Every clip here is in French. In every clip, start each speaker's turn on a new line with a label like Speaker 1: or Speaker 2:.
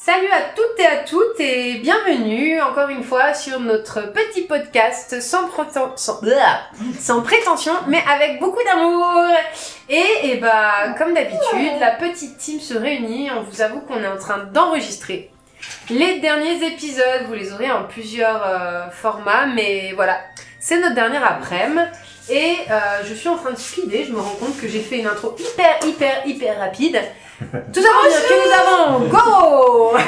Speaker 1: Salut à toutes et à toutes et bienvenue encore une fois sur notre petit podcast sans prétention mais avec beaucoup d'amour. Et comme d'habitude, la petite team se réunit. On vous avoue qu'on est en train d'enregistrer les derniers épisodes. Vous les aurez en plusieurs formats, mais voilà, c'est notre dernière après-midi. Et je suis en train de speeder, je me rends compte que j'ai fait une intro hyper rapide. Tout ça pour dire que nous avons Go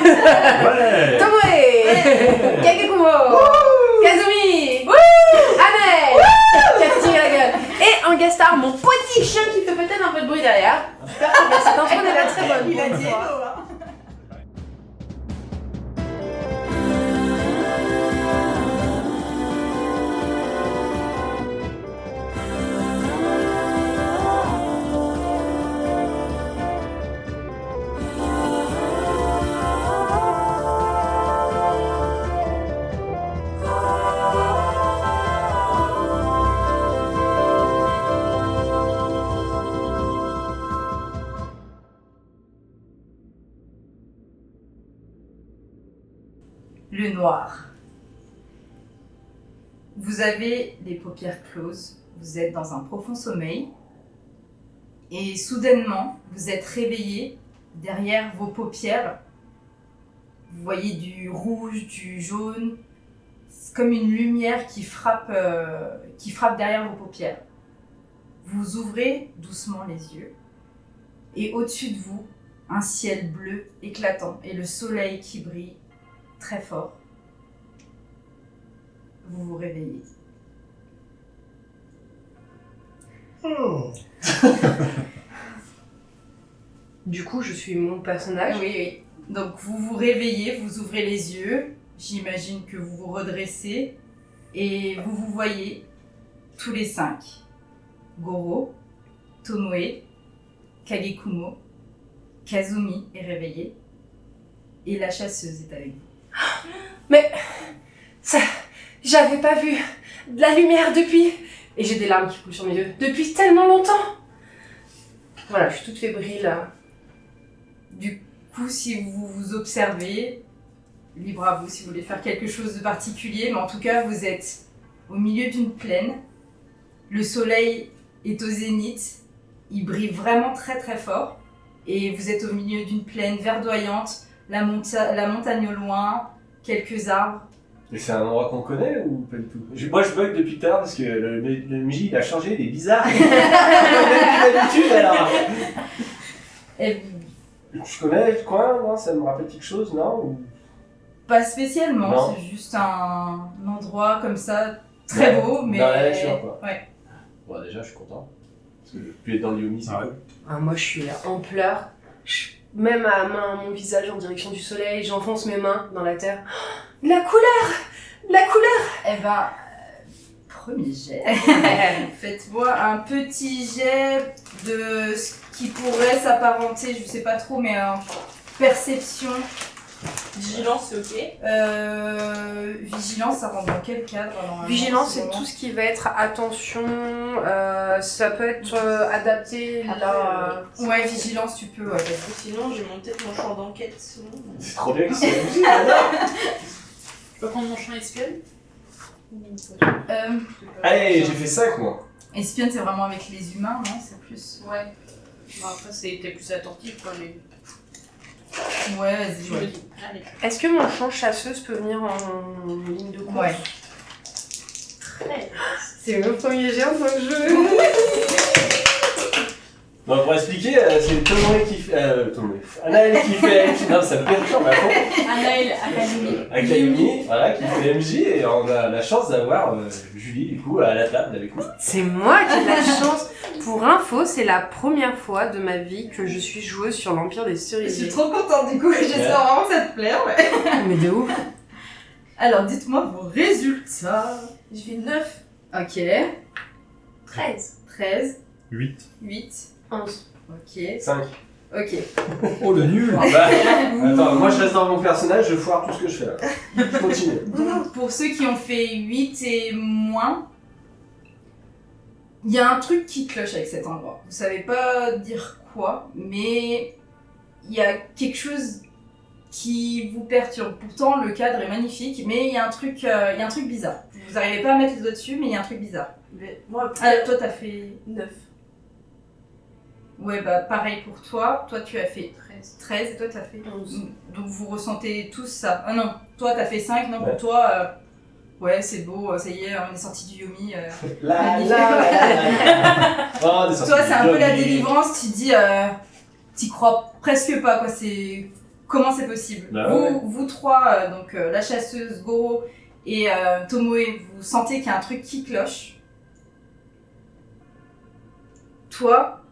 Speaker 1: Tomoe Kagekumo Kazumi Amel qui a tiré la gueule et en guest star mon petit chien qui fait peut-être un peu de bruit derrière. J'espère que cette intro est la très bonne.
Speaker 2: Il a dit le noir. Vous avez les paupières closes, vous êtes dans un profond sommeil et soudainement vous êtes réveillé derrière vos paupières. Vous voyez du rouge, du jaune, c'est comme une lumière qui frappe derrière vos paupières. Vous ouvrez doucement les yeux et au-dessus de vous, un ciel bleu éclatant et le soleil qui brille très fort. Vous vous réveillez.
Speaker 1: Du coup, je suis mon personnage.
Speaker 2: Oui. Donc vous vous réveillez, vous ouvrez les yeux. J'imagine que vous vous redressez et vous vous voyez tous les 5. Goro, Tomoe, Kagekumo, Kazumi est réveillée et la chasseuse est avec vous.
Speaker 1: Mais ça, j'avais pas vu de la lumière depuis. Et j'ai des larmes qui coulent sur mes yeux depuis tellement longtemps. Voilà, je suis toute fébrile là.
Speaker 2: Du coup, si vous vous observez, libre à vous si vous voulez faire quelque chose de particulier, mais en tout cas, vous êtes au milieu d'une plaine. Le soleil est au zénith, il brille vraiment très très fort. Et vous êtes au milieu d'une plaine verdoyante, la montagne au loin, quelques arbres.
Speaker 3: Mais c'est un endroit qu'on connaît ou pas du tout? Moi je bug depuis tout à l'heure parce que le MJ il a changé, il est bizarre. Il est d'habitude alors.
Speaker 2: Et
Speaker 3: Je connais le coin, non? Ça me rappelle quelque chose, non? Ou...
Speaker 2: pas spécialement,
Speaker 3: Non.
Speaker 2: c'est juste un endroit comme ça, très beau, mais...
Speaker 3: dans la nature, quoi.
Speaker 2: Ouais.
Speaker 3: Bon déjà je suis content. Parce que plus être dans l'Iomi c'est cool.
Speaker 1: Ah, moi, je suis en pleurs. Même à mon visage en direction du soleil, j'enfonce mes mains dans la terre. Oh, la couleur.
Speaker 2: Eh ben, premier jet. Faites-moi un petit jet de ce qui pourrait s'apparenter, je sais pas trop, mais en perception.
Speaker 4: Vigilance, c'est ok.
Speaker 2: Vigilance, ça rentre dans quel cadre normalement?
Speaker 1: Vigilance, c'est tout ce qui va être attention. Ça peut être adapté là.
Speaker 2: Ouais, vigilance, tu peux. Ouais.
Speaker 4: Sinon, j'ai peut-être mon champ d'enquête. Sinon.
Speaker 3: C'est trop bien que c'est MJ, j'adore.
Speaker 4: Je peux prendre mon champ espionne.
Speaker 3: Allez, j'ai fait 5 moi.
Speaker 2: Espionne, c'est vraiment avec les humains, non? C'est plus.
Speaker 4: Ouais. Bon, après, c'était plus attentif, quoi, mais.
Speaker 2: Ouais, vas-y.
Speaker 4: Je me dis. Allez.
Speaker 1: Est-ce que mon champ chasseuse peut venir en ligne de course?
Speaker 2: Ouais.
Speaker 4: Très.
Speaker 1: C'est le premier jet en tant que jeu.
Speaker 3: Bon, pour expliquer, c'est Tomoe qui fait. Anaël qui fait MJ. Non, ça me perturbe à fond.
Speaker 4: Anaël, Akademi.
Speaker 3: Akayumi, voilà, qui fait MJ et on a la chance d'avoir Julie du coup à la table avec nous.
Speaker 1: C'est moi qui ai de la chance. Pour info, c'est la première fois de ma vie que je suis joueuse sur l'Empire des
Speaker 2: Je suis
Speaker 1: Cerisiers.
Speaker 2: trop contente du coup, j'espère vraiment que ça te plaît. Ouais.
Speaker 1: Mais de ouf.
Speaker 2: Alors, dites-moi vos résultats.
Speaker 4: Je fais 9.
Speaker 2: Ok.
Speaker 4: 13.
Speaker 2: 13.
Speaker 5: 8.
Speaker 2: 8.
Speaker 1: 11.
Speaker 2: Ok.
Speaker 3: 5.
Speaker 2: Ok.
Speaker 5: Oh le nul.
Speaker 3: Bah, attends, moi je reste dans mon personnage, je foire tout ce que je fais là. Je continue.
Speaker 2: Donc, pour ceux qui ont fait 8 et moins, il y a un truc qui cloche avec cet endroit. Vous savez pas dire quoi, mais il y a quelque chose qui vous perturbe. Pourtant, le cadre est magnifique, mais il y a un truc bizarre. Vous n'arrivez pas à mettre les doigts dessus, mais il y a un truc bizarre.
Speaker 4: Mais moi,
Speaker 2: Ah, toi, t'as fait...
Speaker 4: 9.
Speaker 2: Ouais, bah pareil pour toi. Toi, tu as fait
Speaker 4: 13.
Speaker 2: 13 et toi, t'as fait
Speaker 4: 11.
Speaker 2: Donc, vous ressentez tous ça. Ah non, toi, t'as fait 5. Non,
Speaker 3: Ouais.
Speaker 2: pour toi, ouais, c'est beau, ça y est, on est sorti du Yomi.
Speaker 3: La
Speaker 2: Magnifique.
Speaker 3: Oh, des sorties
Speaker 2: Toi, c'est un peu la
Speaker 3: Yomi.
Speaker 2: délivrance, tu dis, t'y crois presque pas, quoi. C'est... Comment c'est possible?
Speaker 3: Bah ouais.
Speaker 2: Vous trois, donc la chasseuse, Goro et Tomoe, vous sentez qu'il y a un truc qui cloche. Toi,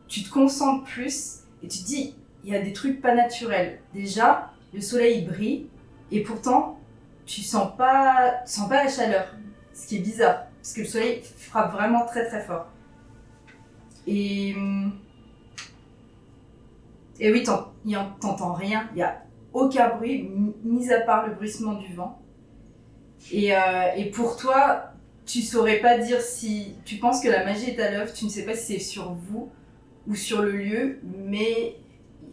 Speaker 2: tu te concentres plus et tu te dis, il y a des trucs pas naturels. Déjà, le soleil brille et pourtant, tu sens pas la chaleur. Ce qui est bizarre, parce que le soleil frappe vraiment très très fort. Et oui, t'entends rien, il n'y a aucun bruit, mis à part le bruissement du vent. Et pour toi, tu saurais pas dire si tu penses que la magie est à l'œuvre, tu ne sais pas si c'est sur vous ou sur le lieu, mais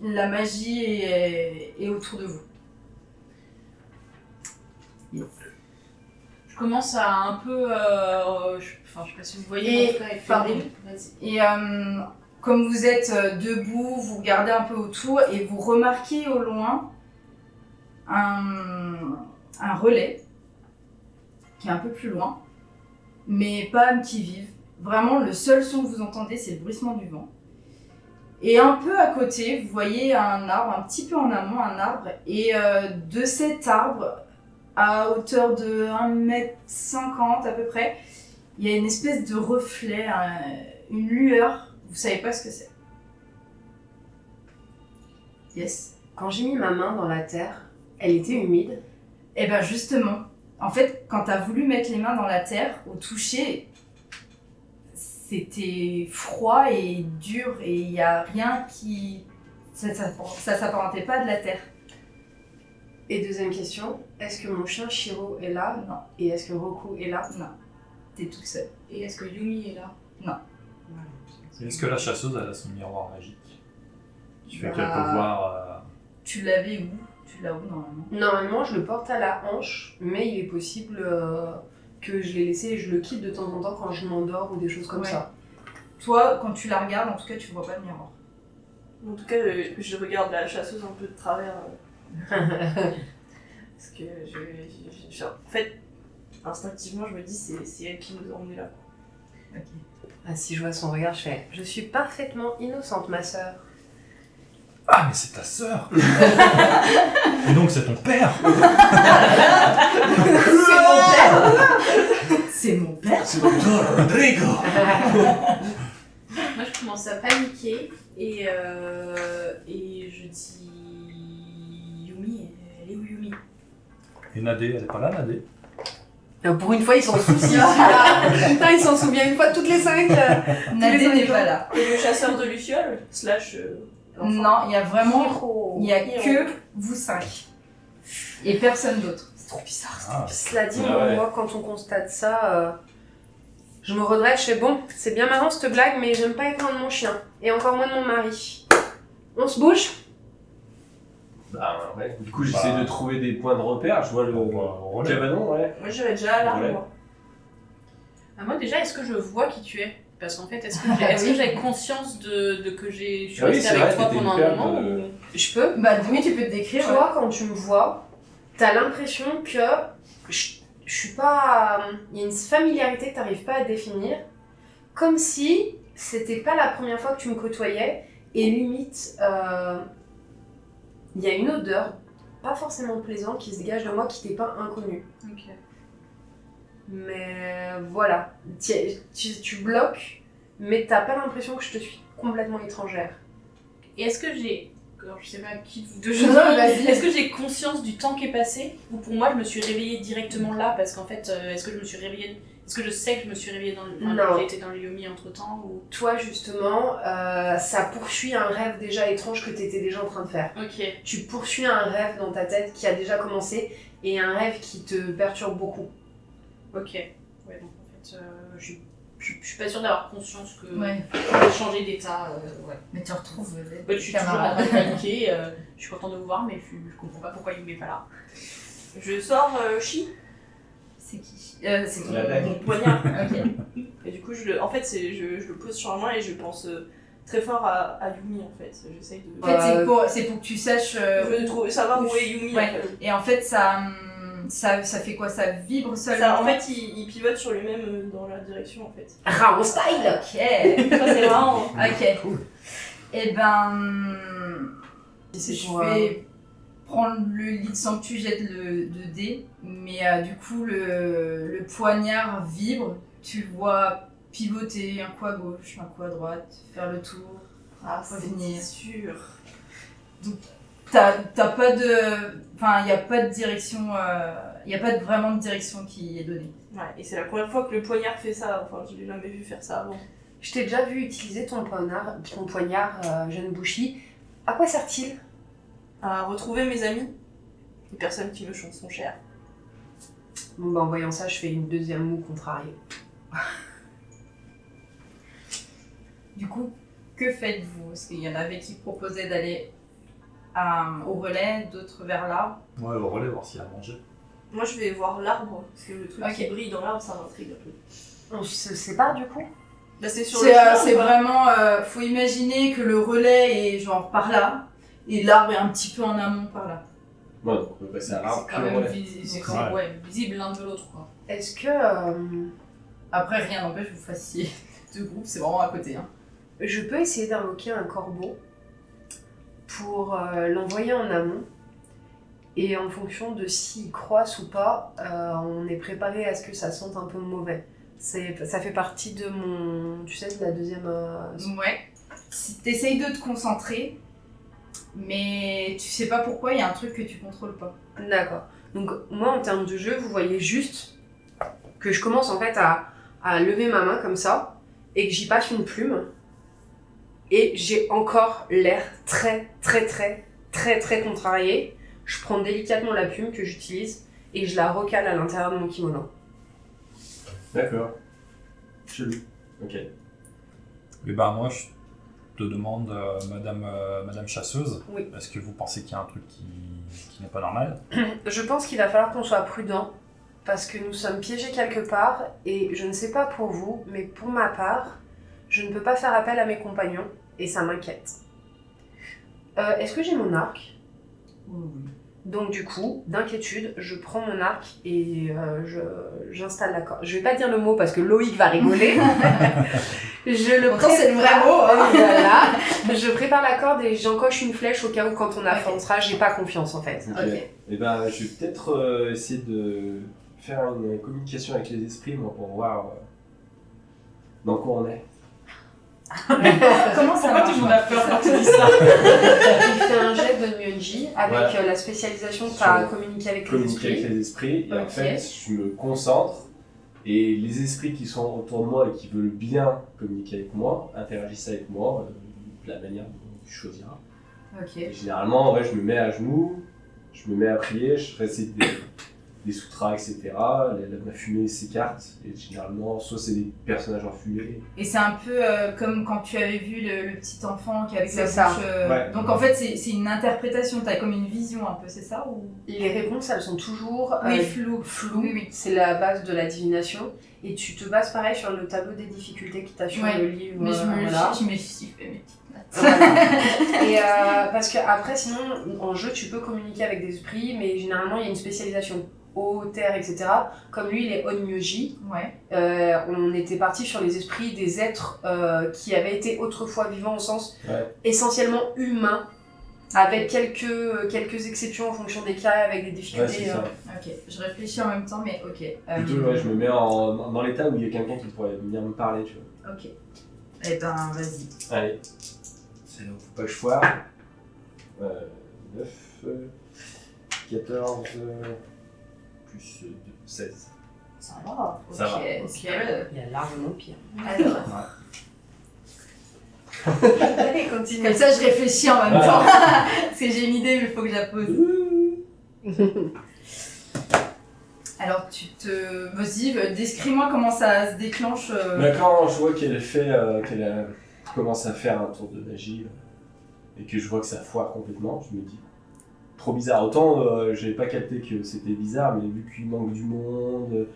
Speaker 2: la magie est autour de vous.
Speaker 4: Je commence à un peu. Je sais pas si vous voyez,
Speaker 2: Et-
Speaker 4: en tout cas, avec
Speaker 2: pardon.
Speaker 4: Ferdinand. Vas-y.
Speaker 2: Et comme vous êtes debout, vous regardez un peu autour et vous remarquez au loin un relais qui est un peu plus loin, mais pas un qui vive. Vraiment, le seul son que vous entendez, c'est le bruissement du vent. Et un peu à côté, vous voyez un arbre, un petit peu en amont, un arbre. Et de cet arbre, à hauteur de 1,50 m à peu près, il y a une espèce de reflet, une lueur. Vous savez pas ce que c'est. Yes.
Speaker 1: Quand j'ai mis ma main dans la terre, elle était humide.
Speaker 2: Et ben justement, en fait, quand t'as voulu mettre les mains dans la terre, au toucher, c'était froid et dur et il n'y a rien qui... Ça s'apparentait pas à de la terre.
Speaker 1: Et deuxième question, est-ce que mon chien Shiro est là?
Speaker 2: Non,
Speaker 1: Et est-ce que Roku est là?
Speaker 2: non. T'es toute seule.
Speaker 4: Et est-ce que Yumi est là?
Speaker 5: Est-ce que la chasseuse elle a son miroir magique qui fait qu'elle
Speaker 1: Bah,
Speaker 5: peut voir
Speaker 2: Tu l'avais où? Tu l'as où normalement?
Speaker 1: Normalement, je le porte à la hanche, mais il est possible que je l'ai laissé et je le quitte de temps en temps quand je m'endors ou des choses comme
Speaker 2: Ouais.
Speaker 1: ça.
Speaker 2: Toi, quand tu la regardes, en tout cas, tu vois pas le miroir.
Speaker 6: En tout cas, je regarde la chasseuse un peu de travers. Parce que en fait, instinctivement, je me dis c'est elle qui nous a emmenés là.
Speaker 2: Ok.
Speaker 1: Ah, si je vois son regard, je fais « Je suis parfaitement innocente, ma sœur.
Speaker 5: Ah, mais c'est ta sœur Et donc c'est ton père
Speaker 2: C'est mon père.
Speaker 3: C'est le docteur Rodrigo.
Speaker 4: Moi, je commence à paniquer et je dis Yumi, elle est où Yumi?
Speaker 5: Et Nadé, elle est pas là, Nadé?
Speaker 1: Pour une fois, ils s'en soucient. Putain, ils s'en souviennent une fois toutes les 5.
Speaker 2: Nadé n'est pas là.
Speaker 6: Et le chasseur de lucioles, slash. l'enfant.
Speaker 2: Non, il y a vraiment... Il y a que vous 5. Et personne d'autre.
Speaker 1: C'est trop bizarre.
Speaker 5: Ah.
Speaker 1: Cela dit,
Speaker 3: Ah ouais.
Speaker 1: moi, quand on constate ça, je me redresse, je fais bon, c'est bien marrant cette blague, mais j'aime pas être loin de mon chien. Et encore moins de mon mari. On se bouge?
Speaker 3: Bah ouais. Du coup, j'essaie
Speaker 5: Bah.
Speaker 3: de trouver des points de repère. Je vois le
Speaker 5: Au relais.
Speaker 3: cabanon, ouais.
Speaker 6: Moi, j'irais déjà à l'arbre.
Speaker 3: Ouais.
Speaker 6: moi.
Speaker 4: Ah, moi, déjà, est-ce que je vois qui tu es? Parce qu'en fait, est-ce que j'ai conscience de que je suis
Speaker 3: Ah oui,
Speaker 4: restée
Speaker 3: c'est
Speaker 4: avec
Speaker 3: vrai,
Speaker 4: toi
Speaker 3: t'étais
Speaker 4: pendant
Speaker 3: une
Speaker 4: un
Speaker 3: perle
Speaker 4: moment
Speaker 3: de-
Speaker 4: ou-
Speaker 1: Je peux?
Speaker 2: Bah oui, tu peux te décrire.
Speaker 1: Tu vois, quand tu me vois, t'as l'impression que je suis pas... Il y a une familiarité que t'arrives pas à définir. Comme si c'était pas la première fois que tu me côtoyais. Et limite, il y a une odeur pas forcément plaisante qui se dégage de moi qui t'est pas inconnue.
Speaker 4: Ok.
Speaker 1: Mais voilà, tu bloques, mais t'as pas l'impression que je te suis complètement étrangère.
Speaker 4: Et est-ce que j'ai... Alors, je sais pas qui de vous deux
Speaker 2: Non,
Speaker 4: je dis,
Speaker 2: vas-y.
Speaker 4: est-ce que j'ai conscience du temps qui est passé? Ou pour moi, je me suis réveillée directement là? Parce qu'en fait, est-ce que je me suis réveillée... Est-ce que je sais que je me suis réveillée dans le... Enfin,
Speaker 1: Non.
Speaker 4: j'ai été dans le Yomi entre-temps ou...
Speaker 1: Toi justement, ça poursuit un rêve déjà étrange que t'étais déjà en train de faire.
Speaker 4: Ok.
Speaker 1: Tu poursuis un rêve dans ta tête qui a déjà commencé et un rêve qui te perturbe beaucoup.
Speaker 4: Ok. Ouais, donc en fait, je suis pas sûre d'avoir conscience que
Speaker 2: Ouais.
Speaker 4: j'ai changé d'état. Ouais.
Speaker 2: Mais tu retrouves
Speaker 4: Je suis toujours en train de paniquer. Je suis contente de vous voir, mais je comprends pas pourquoi il m'est pas là.
Speaker 6: Je sors Chi,
Speaker 2: C'est qui C'est ton
Speaker 3: La dague.
Speaker 6: mon poignard.
Speaker 2: Ok.
Speaker 6: Et du coup, je le pose sur la main et je pense très fort à Yumi en fait. J'essaye de.
Speaker 2: En fait, c'est pour que tu saches.
Speaker 6: Je veux trouver savoir où est Yumi.
Speaker 2: Ouais.
Speaker 6: En fait.
Speaker 2: Et en fait, ça fait quoi? Ça vibre seulement?
Speaker 6: Ça, en fait, il pivote sur lui-même dans la direction en fait.
Speaker 1: Raon style.
Speaker 2: Ok.
Speaker 6: Ça c'est marrant.
Speaker 2: Ok.
Speaker 3: Cool.
Speaker 2: Et ben.
Speaker 1: C'est
Speaker 2: Je
Speaker 1: pour,
Speaker 2: vais prendre le lead sans que tu jettes le dé, mais du coup le poignard vibre, tu le vois pivoter un coup à gauche, un coup à droite, faire le tour, revenir.
Speaker 6: sûr.
Speaker 2: T'as pas de... Enfin, il n'y a pas de direction, il n'y a pas vraiment de direction qui est donnée.
Speaker 6: Ouais, et c'est la première fois que le poignard fait ça. Enfin, je l'ai jamais vu faire ça avant.
Speaker 1: Je t'ai déjà vu utiliser ton poignard jeune Bushi. À quoi sert-il?
Speaker 6: À retrouver mes amis, les personnes qui me sont chères.
Speaker 1: Bon bah en voyant ça, je fais une deuxième moue contrariée.
Speaker 2: Du coup, que faites-vous? Parce qu'il y en avait qui proposaient d'aller au relais, d'autres vers l'arbre.
Speaker 5: Ouais, au relais, voir s'il a mangé.
Speaker 6: Moi, je vais voir l'arbre, parce que le truc
Speaker 2: Ok.
Speaker 6: qui brille dans l'arbre, ça m'intrigue un peu.
Speaker 1: On se sépare du coup?
Speaker 6: Là, c'est sur
Speaker 2: C'est
Speaker 6: le chemin,
Speaker 2: c'est
Speaker 6: ou pas
Speaker 2: vraiment... faut imaginer que le relais est genre par là, et l'arbre est un petit peu en amont par là.
Speaker 3: Ouais, donc on peut passer à l'arbre,
Speaker 4: C'est
Speaker 3: puis
Speaker 4: quand
Speaker 3: on
Speaker 4: même
Speaker 3: relève.
Speaker 4: visible l'un de l'autre, quoi.
Speaker 1: Est-ce que
Speaker 2: Après, rien n'empêche que vous fassiez deux groupes, c'est vraiment à côté. Hein.
Speaker 1: je peux essayer d'invoquer un corbeau pour l'envoyer en amont? Et en fonction de s'il croisse ou pas, on est préparé à ce que ça sente un peu mauvais. Ça fait partie de mon... Tu sais, de la deuxième...
Speaker 2: Ouais. T'essayes de te concentrer, mais tu sais pas pourquoi, il y a un truc que tu contrôles pas.
Speaker 1: D'accord. Donc moi, en termes de jeu, vous voyez juste que je commence en fait à lever ma main comme ça et que j'y passe une plume. Et j'ai encore l'air très contrarié. Je prends délicatement la plume que j'utilise et je la recale à l'intérieur de mon kimono.
Speaker 3: D'accord. Chelou. Ok.
Speaker 5: Et ben moi, je te demande, madame chasseuse,
Speaker 1: Oui.
Speaker 5: est-ce que vous pensez qu'il y a un truc qui n'est pas normal?
Speaker 1: Je pense qu'il va falloir qu'on soit prudent parce que nous sommes piégés quelque part et je ne sais pas pour vous, mais pour ma part, je ne peux pas faire appel à mes compagnons et ça m'inquiète. Est-ce que j'ai mon arc? Donc du coup, d'inquiétude, je prends mon arc et j'installe la corde. Je vais pas dire le mot parce que Loïc va rigoler. Je le
Speaker 2: Pourtant, c'est le vrai mot, hein.
Speaker 1: Voilà. Je prépare la corde et j'encoche une flèche au cas où quand on avancera, j'ai pas confiance en fait.
Speaker 3: Ok.
Speaker 2: Ok.
Speaker 3: Et ben, je vais peut-être essayer de faire une communication avec les esprits, moi, pour voir dans quoi on est.
Speaker 2: Comment ça
Speaker 4: Pourquoi
Speaker 2: marche?
Speaker 4: tout le monde a peur quand tu dis ça?
Speaker 1: Il fait un jet de Myonji avec
Speaker 3: Voilà.
Speaker 1: la spécialisation que tu as
Speaker 3: Sur
Speaker 1: communiqué avec les
Speaker 3: Communiquer
Speaker 1: esprits.
Speaker 3: avec les esprits, et en
Speaker 2: Ok.
Speaker 3: fait, je me concentre, et les esprits qui sont autour de moi et qui veulent bien communiquer avec moi, interagissent avec moi de la manière dont tu choisiras.
Speaker 2: Ok.
Speaker 3: Et généralement, ouais, je me mets à genoux, je me mets à prier, je récite des sutras, etc. La fumée s'écarte, et généralement, soit c'est des personnages en fumée.
Speaker 2: Et c'est un peu comme quand tu avais vu le petit enfant qui avait
Speaker 1: C'est
Speaker 2: la
Speaker 1: ça.
Speaker 2: bouche.
Speaker 3: Ouais.
Speaker 2: Donc en fait, c'est une interprétation, t'as comme une vision un peu, c'est ça ou...
Speaker 1: Les réponses, elles sont toujours
Speaker 2: Oui, flou.
Speaker 1: floues.
Speaker 2: Oui, oui.
Speaker 1: C'est la base de la divination. Et tu te bases pareil sur le tableau des difficultés que tu as sur
Speaker 2: Ouais.
Speaker 1: le livre.
Speaker 2: Mais
Speaker 1: voilà.
Speaker 2: je me suis fait mes petites notes.
Speaker 1: Voilà. Et parce que après, sinon, en jeu, tu peux communiquer avec des esprits, mais généralement, il y a une spécialisation. Eau, terre, etc. Comme lui, il est Onmyoji.
Speaker 2: Ouais.
Speaker 1: On était parti sur les esprits des êtres qui avaient été autrefois vivants au sens
Speaker 3: Ouais.
Speaker 1: essentiellement humain, avec quelques exceptions en fonction des cas, avec des
Speaker 3: Ouais,
Speaker 1: difficultés.
Speaker 3: c'est ça.
Speaker 2: Ok, je réfléchis en même temps, mais ok.
Speaker 3: Plutôt, ouais, je me mets dans l'état où il y a quelqu'un qui pourrait venir me parler, tu vois.
Speaker 2: Ok. Eh ben, vas-y.
Speaker 3: Allez. C'est là où faut pas que je foire. 9, 14, plus 2, 16.
Speaker 2: Ça va.
Speaker 3: Ça
Speaker 2: ok,
Speaker 3: va.
Speaker 2: ok.
Speaker 1: Il y a largement pire.
Speaker 2: Alors,
Speaker 1: Allez, continue.
Speaker 2: comme ça, je réfléchis en même
Speaker 3: Ah.
Speaker 2: temps. Parce que j'ai une idée, mais il faut que je la pose. Alors vas-y, décris-moi comment ça se déclenche.
Speaker 3: Mais quand je vois qu'elle commence à faire un tour de magie et que je vois que ça foire complètement, je me dis trop bizarre. Autant j'avais pas capté que c'était bizarre, mais vu qu'il manque du monde,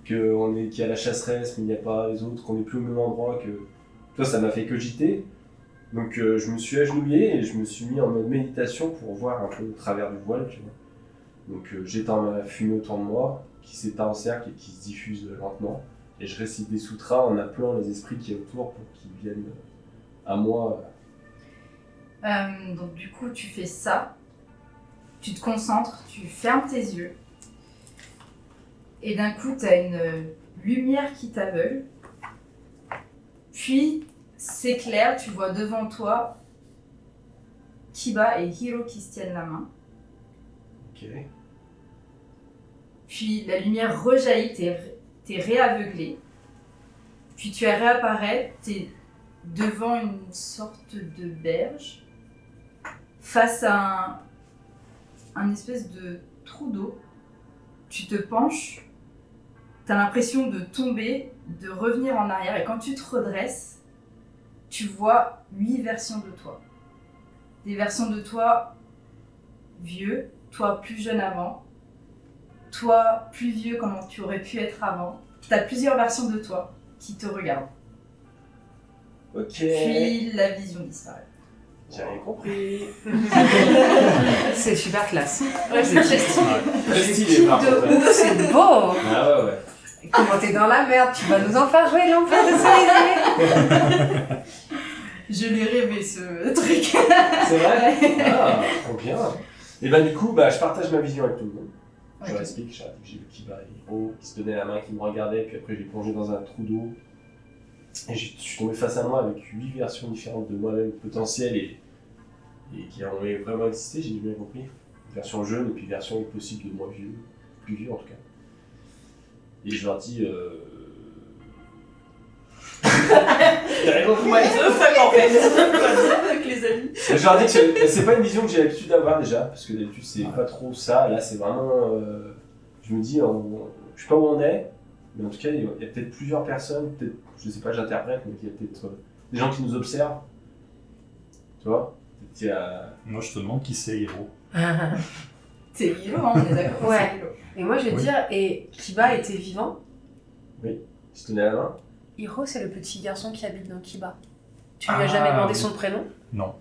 Speaker 3: qu'il y a la chasseresse mais il n'y a pas les autres, qu'on n'est plus au même endroit, que toi ça m'a fait cogiter. Donc je me suis agenouillé et je me suis mis en mode méditation pour voir un peu au travers du voile, tu vois. Donc j'éteins ma fumée autour de moi, qui s'éteint en cercle et qui se diffuse lentement. Et je récite des sutras en appelant les esprits qui est autour pour qu'ils viennent à moi.
Speaker 2: Donc du coup, tu fais ça. Tu te concentres, tu fermes tes yeux. Et d'un coup, tu as une lumière qui t'aveugle. Puis, s'éclaire, tu vois devant toi Kiba et Hiro qui se tiennent la main.
Speaker 3: Ok.
Speaker 2: Puis la lumière rejaillit, t'es réaveuglé. Puis tu réapparais, t'es devant une sorte de berge, face à un espèce de trou d'eau. Tu te penches, t'as l'impression de tomber, de revenir en arrière, et quand tu te redresses, tu vois 8 versions de toi. Des versions de toi vieux, toi plus jeune avant, toi plus vieux comment tu aurais pu être avant. T'as plusieurs versions de toi qui te regardent.
Speaker 3: Ok.
Speaker 2: Puis la vision disparaît.
Speaker 3: J'avais compris.
Speaker 1: C'est super classe.
Speaker 4: Ouais, c'est triste.
Speaker 3: Très stylé
Speaker 1: Kiff
Speaker 3: par contre.
Speaker 1: de ouf, c'est beau.
Speaker 3: Ah ouais.
Speaker 1: Comment t'es dans la merde, tu vas nous en faire jouer l'enfer de Cerisier.
Speaker 2: Je l'ai rêvé ce truc.
Speaker 3: C'est vrai. Ah, trop bien. Et du coup, je partage ma vision avec tout le monde. Je leur explique, j'ai vu Kiba et Hiro qui se donnaient la main, qui me regardaient, puis après j'ai plongé dans un trou d'eau. Et je suis tombé face à moi avec 8 versions différentes de moi-même potentielles et qui ont vraiment existé, j'ai bien compris. Une version jeune et puis une version possible de moi vieux, plus vieux en tout cas. Et je leur dis
Speaker 6: What the fuck en fait avec les amis.
Speaker 3: je leur dis que c'est pas une vision que j'ai l'habitude d'avoir déjà, parce que d'habitude c'est pas trop ça, là c'est vraiment... je me dis, je sais pas où on est, mais en tout cas il y a peut-être plusieurs personnes, peut-être, je sais pas, j'interprète, mais il y a peut-être des gens qui nous observent, tu vois. Il y a...
Speaker 5: Moi, je te demande qui c'est Hiro.
Speaker 2: C'est Hilo, hein, on est d'accord.
Speaker 1: Ouais.
Speaker 2: C'est Hilo.
Speaker 1: Et moi je vais
Speaker 5: Oui.
Speaker 1: dire, et Kiba était vivant.
Speaker 3: Je te tenais la main.
Speaker 1: Hiro, c'est le petit garçon qui habite dans Kiba. Tu lui as
Speaker 5: Ah,
Speaker 1: jamais demandé
Speaker 5: oui.
Speaker 1: son prénom?
Speaker 5: Non.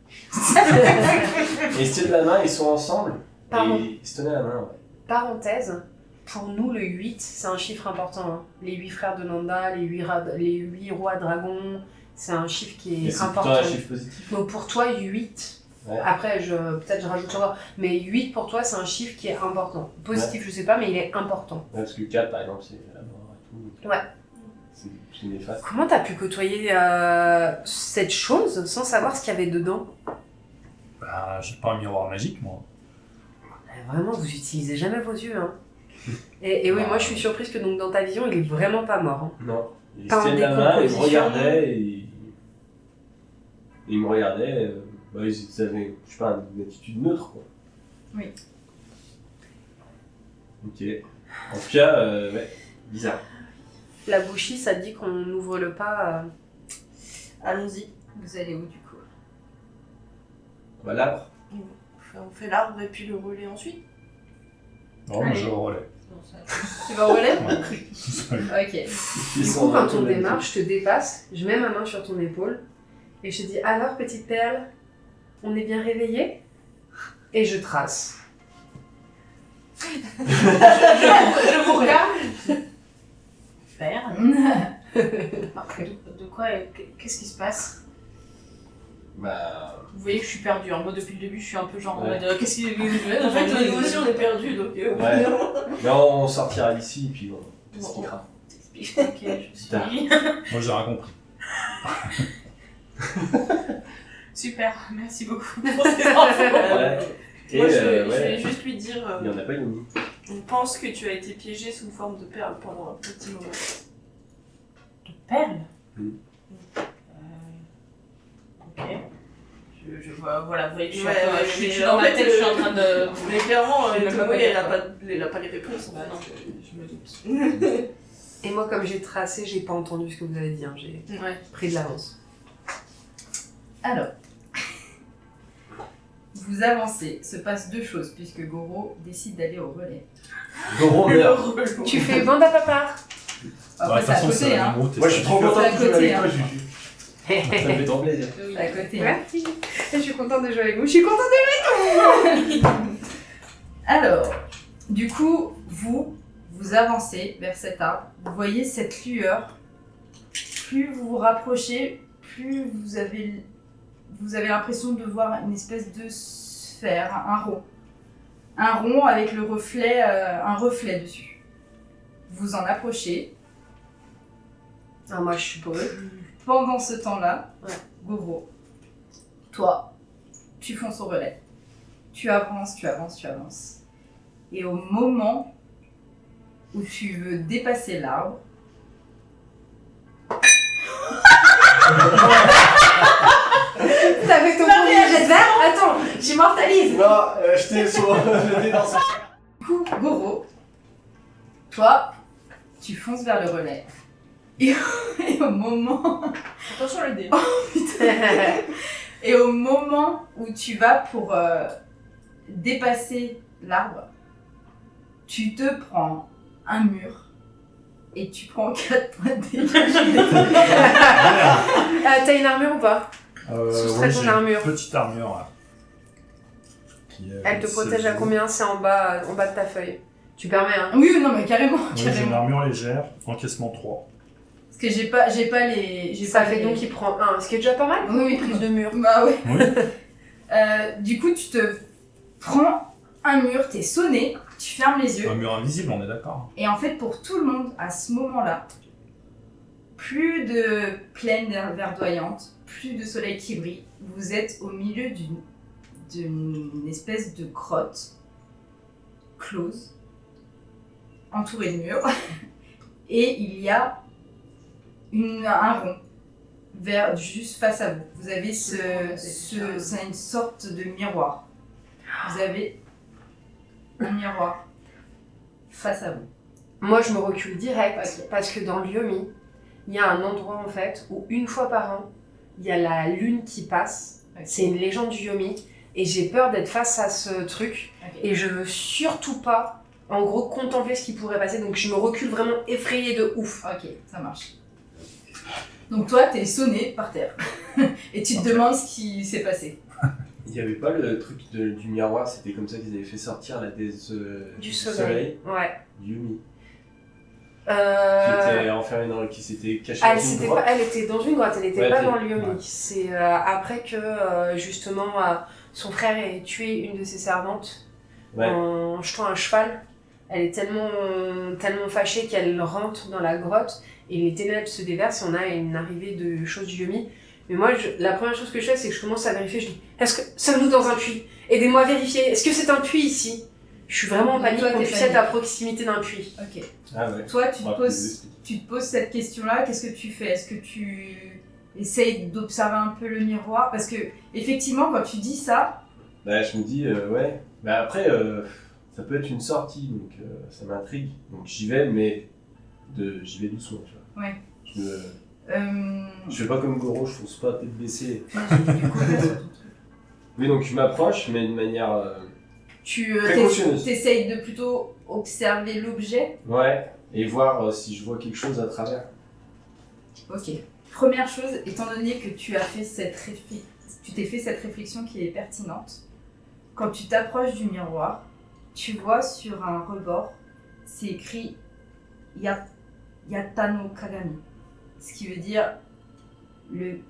Speaker 3: Et ils se tiennent la main, ils sont ensemble,
Speaker 1: Pardon.
Speaker 3: et ils se tenaient la main, ouais.
Speaker 1: Parenthèse, pour nous le 8, c'est un chiffre important. Hein. Les 8 frères de Nanda, les 8 rois dragons, c'est un chiffre qui
Speaker 3: Mais
Speaker 1: est
Speaker 3: c'est plutôt
Speaker 1: important.
Speaker 3: un chiffre positif.
Speaker 1: Donc pour toi, 8,
Speaker 3: Ouais.
Speaker 1: après peut-être je rajoute encore, mais 8 pour toi c'est un chiffre qui est important. Positif je sais pas, mais il est important.
Speaker 3: Ouais, parce que 4 par exemple, c'est la mort et tout.
Speaker 1: Ouais.
Speaker 3: C'est néfaste.
Speaker 1: Comment t'as pu côtoyer cette chose sans savoir ce qu'il y avait dedans?
Speaker 5: J'ai pas un miroir magique, moi.
Speaker 1: Vraiment, vous utilisez jamais vos yeux. Hein. Et oui, moi je suis surprise que donc, dans ta vision, il est vraiment pas mort. Hein.
Speaker 3: Non. Ils
Speaker 1: Pas
Speaker 3: se
Speaker 1: en
Speaker 3: tiennent la main, ils me
Speaker 1: décomposition.
Speaker 3: regardaient et ils me regardaient. Ils avaient, je sais pas, une attitude neutre quoi.
Speaker 2: Oui.
Speaker 3: Ok. En tout cas, ouais, bizarre.
Speaker 1: La bouchie, ça dit qu'on ouvre le pas.
Speaker 6: Allons-y.
Speaker 2: Vous allez où du coup?
Speaker 3: L'arbre.
Speaker 6: On fait l'arbre et puis le relais ensuite.
Speaker 5: Non, mais je relais.
Speaker 2: Tu vas au relais?
Speaker 5: Ouais.
Speaker 2: Ok.
Speaker 1: Du coup, quand on démarre, je te dépasse, je mets ma main sur ton épaule et je te dis alors, petite perle, on est bien réveillé? Et je trace.
Speaker 4: Je vous regarde. Faire. De quoi qu'est-ce qui se passe? Vous voyez que je suis perdue. Moi, depuis le début, je suis un peu genre en
Speaker 3: Ouais.
Speaker 4: mode qu'est-ce qui
Speaker 6: En fait, nous aussi on est perdus donc.
Speaker 3: Ouais. Mais on sortira d'ici et puis on expliquera.
Speaker 6: Ok, je suis.
Speaker 5: Moi, j'ai rien compris.
Speaker 4: Super, merci beaucoup pour ces infos.
Speaker 3: Ouais. Et
Speaker 6: Moi, je vais
Speaker 3: ouais,
Speaker 6: juste lui dire
Speaker 3: il n'y en a pas une.
Speaker 6: on pense que tu as été piégé sous forme de perle pendant un petit moment.
Speaker 4: Perle.
Speaker 3: Mm.
Speaker 4: Ok. Voilà, vous voyez que je suis,
Speaker 6: Ouais,
Speaker 4: un peu-
Speaker 6: ouais,
Speaker 4: je suis
Speaker 6: mais
Speaker 4: dans
Speaker 6: en
Speaker 4: ma
Speaker 6: fait,
Speaker 4: tête, je suis en train de...
Speaker 6: Mais clairement,
Speaker 4: Je me
Speaker 6: Tomoe,
Speaker 4: connais
Speaker 6: elle
Speaker 4: pas.
Speaker 6: a pas les réponses.
Speaker 4: Bah non, je me doute.
Speaker 1: Et moi, comme j'ai tracé, j'ai pas entendu ce que vous avez dit. Hein. J'ai
Speaker 4: Ouais.
Speaker 1: pris de l'avance.
Speaker 2: Alors, vous avancez, se passe deux choses puisque Goro décide d'aller au relais.
Speaker 3: Goro meurt.
Speaker 1: Tu fais bande à papa.
Speaker 2: Après,
Speaker 5: de
Speaker 2: c'est à
Speaker 5: toute façon,
Speaker 2: côté,
Speaker 5: la
Speaker 2: hein.
Speaker 5: même route et
Speaker 3: Moi, je
Speaker 5: ça
Speaker 3: suis trop
Speaker 5: diffère.
Speaker 3: content
Speaker 2: C'est à
Speaker 3: de jouer
Speaker 2: côté,
Speaker 3: avec toi,
Speaker 2: hein.
Speaker 3: Juju. Ça me fait trop plaisir.
Speaker 2: C'est à côté. Hein.
Speaker 1: Merci. Je suis contente de jouer avec vous. Je suis contente
Speaker 2: Alors, du coup, vous avancez vers cet arbre. Vous voyez cette lueur. Plus vous vous rapprochez, plus vous avez l'impression de voir une espèce de sphère, un rond. Un rond avec le reflet, un reflet dessus. Vous en approchez.
Speaker 1: Ah, moi, je suis pour eux.
Speaker 2: Pendant ce temps-là,
Speaker 1: Ouais.
Speaker 2: Goro, toi, tu fonces au relais. Tu avances, tu avances, tu avances. Et au moment où tu veux dépasser l'arbre,
Speaker 1: T'as fait ton premier jet de verre. Attends, j'immortalise.
Speaker 3: Non, j'étais sur le dé dans ce...
Speaker 2: du coup, Goro, toi, tu fonces vers le relais. Et au moment
Speaker 4: Attention le dé.
Speaker 2: Et au moment où tu vas pour dépasser l'arbre, tu te prends un mur et tu prends 4 points de dégâts.
Speaker 1: T'as une armure ou pas? Soustrais
Speaker 5: Oui,
Speaker 1: ton
Speaker 5: j'ai
Speaker 1: armure.
Speaker 5: une petite armure là.
Speaker 1: Elle te protège à combien? C'est en bas de ta feuille. Tu permets, hein?
Speaker 2: Oui, non, mais carrément,
Speaker 5: Oui, j'ai une
Speaker 2: carrément.
Speaker 5: armure légère, encaissement 3.
Speaker 2: Parce que j'ai pas les.
Speaker 1: Ça fait donc il prend 1, ce qui est déjà pas mal pour
Speaker 2: Oui,
Speaker 1: une prise de mur.
Speaker 2: Bah ouais.
Speaker 5: Oui.
Speaker 2: Du coup, tu te prends un mur, t'es sonné, tu fermes les yeux.
Speaker 5: Un mur invisible, on est d'accord.
Speaker 2: Et en fait, pour tout le monde, à ce moment-là, plus de plaine verdoyante, plus de soleil qui brille. Vous êtes au milieu d'une espèce de grotte close, entourée de murs. Et il y a un rond juste face à vous. Vous avez c'est une sorte de miroir. Vous avez un miroir face à vous.
Speaker 1: Moi, je me recule direct
Speaker 2: Ok.
Speaker 1: parce que dans le Yomi, il y a un endroit en fait où une fois par an, il y a la lune qui passe.
Speaker 2: Ok.
Speaker 1: C'est une légende du Yomi et j'ai peur d'être face à ce truc
Speaker 2: Ok.
Speaker 1: et je veux surtout pas, en gros, contempler ce qui pourrait passer. Donc je me recule vraiment effrayée de ouf.
Speaker 2: Ok, ça marche. Donc toi, t'es sonné par terre. Et tu te demandes ce qui s'est passé.
Speaker 3: Il n'y avait pas le truc du miroir, c'était comme ça qu'ils avaient fait sortir la déesse
Speaker 1: Du soleil. Ouais.
Speaker 3: Yumi, qui était enfermée qui s'était cachée dans une grotte.
Speaker 1: Elle était dans une grotte, elle était
Speaker 3: Ouais,
Speaker 1: pas
Speaker 3: elle
Speaker 1: dans
Speaker 3: était-
Speaker 1: le Yomi.
Speaker 5: ouais.
Speaker 1: C'est après que justement son frère ait tué une de ses servantes
Speaker 3: Ouais.
Speaker 1: en jetant un cheval. Elle est tellement fâchée qu'elle rentre dans la grotte et les ténèbres se déversent et on a une arrivée de choses du Yomi. Mais moi, la première chose que je fais, c'est que je commence à vérifier. Je dis, est-ce que sommes-nous dans un puits? Aidez-moi à vérifier. Est-ce que c'est un puits ici? Je suis vraiment en
Speaker 2: Donc,
Speaker 1: panique
Speaker 2: toi,
Speaker 1: qu'on
Speaker 2: t'es
Speaker 1: puisse
Speaker 2: panique.
Speaker 1: être à proximité d'un puits.
Speaker 2: Ok.
Speaker 3: Ah ouais.
Speaker 2: Toi,
Speaker 3: On va plus expliquer.
Speaker 2: tu te poses cette question-là. Qu'est-ce que tu fais? Est-ce que tu essayes d'observer un peu le miroir? Parce que effectivement, quand tu dis ça,
Speaker 3: Bah, je me dis, ouais. Bah, après, ça peut être une sortie, donc ça m'intrigue. Donc j'y vais, mais j'y vais doucement, tu vois.
Speaker 2: Ouais.
Speaker 3: Je fais pas comme Goro, je fonce pas tête baissée.
Speaker 2: du coup, là, sur ton truc.
Speaker 3: Oui, donc je m'approche, mais de manière.
Speaker 2: tu
Speaker 3: Précautionneuse.
Speaker 2: t'essayes de plutôt observer l'objet.
Speaker 3: Ouais, et voir si je vois quelque chose à travers.
Speaker 2: Ok. Première chose, étant donné que tu as fait tu t'es fait cette réflexion qui est pertinente, quand tu t'approches du miroir, tu vois sur un rebord, c'est écrit Yatano Kagami, ce qui veut dire le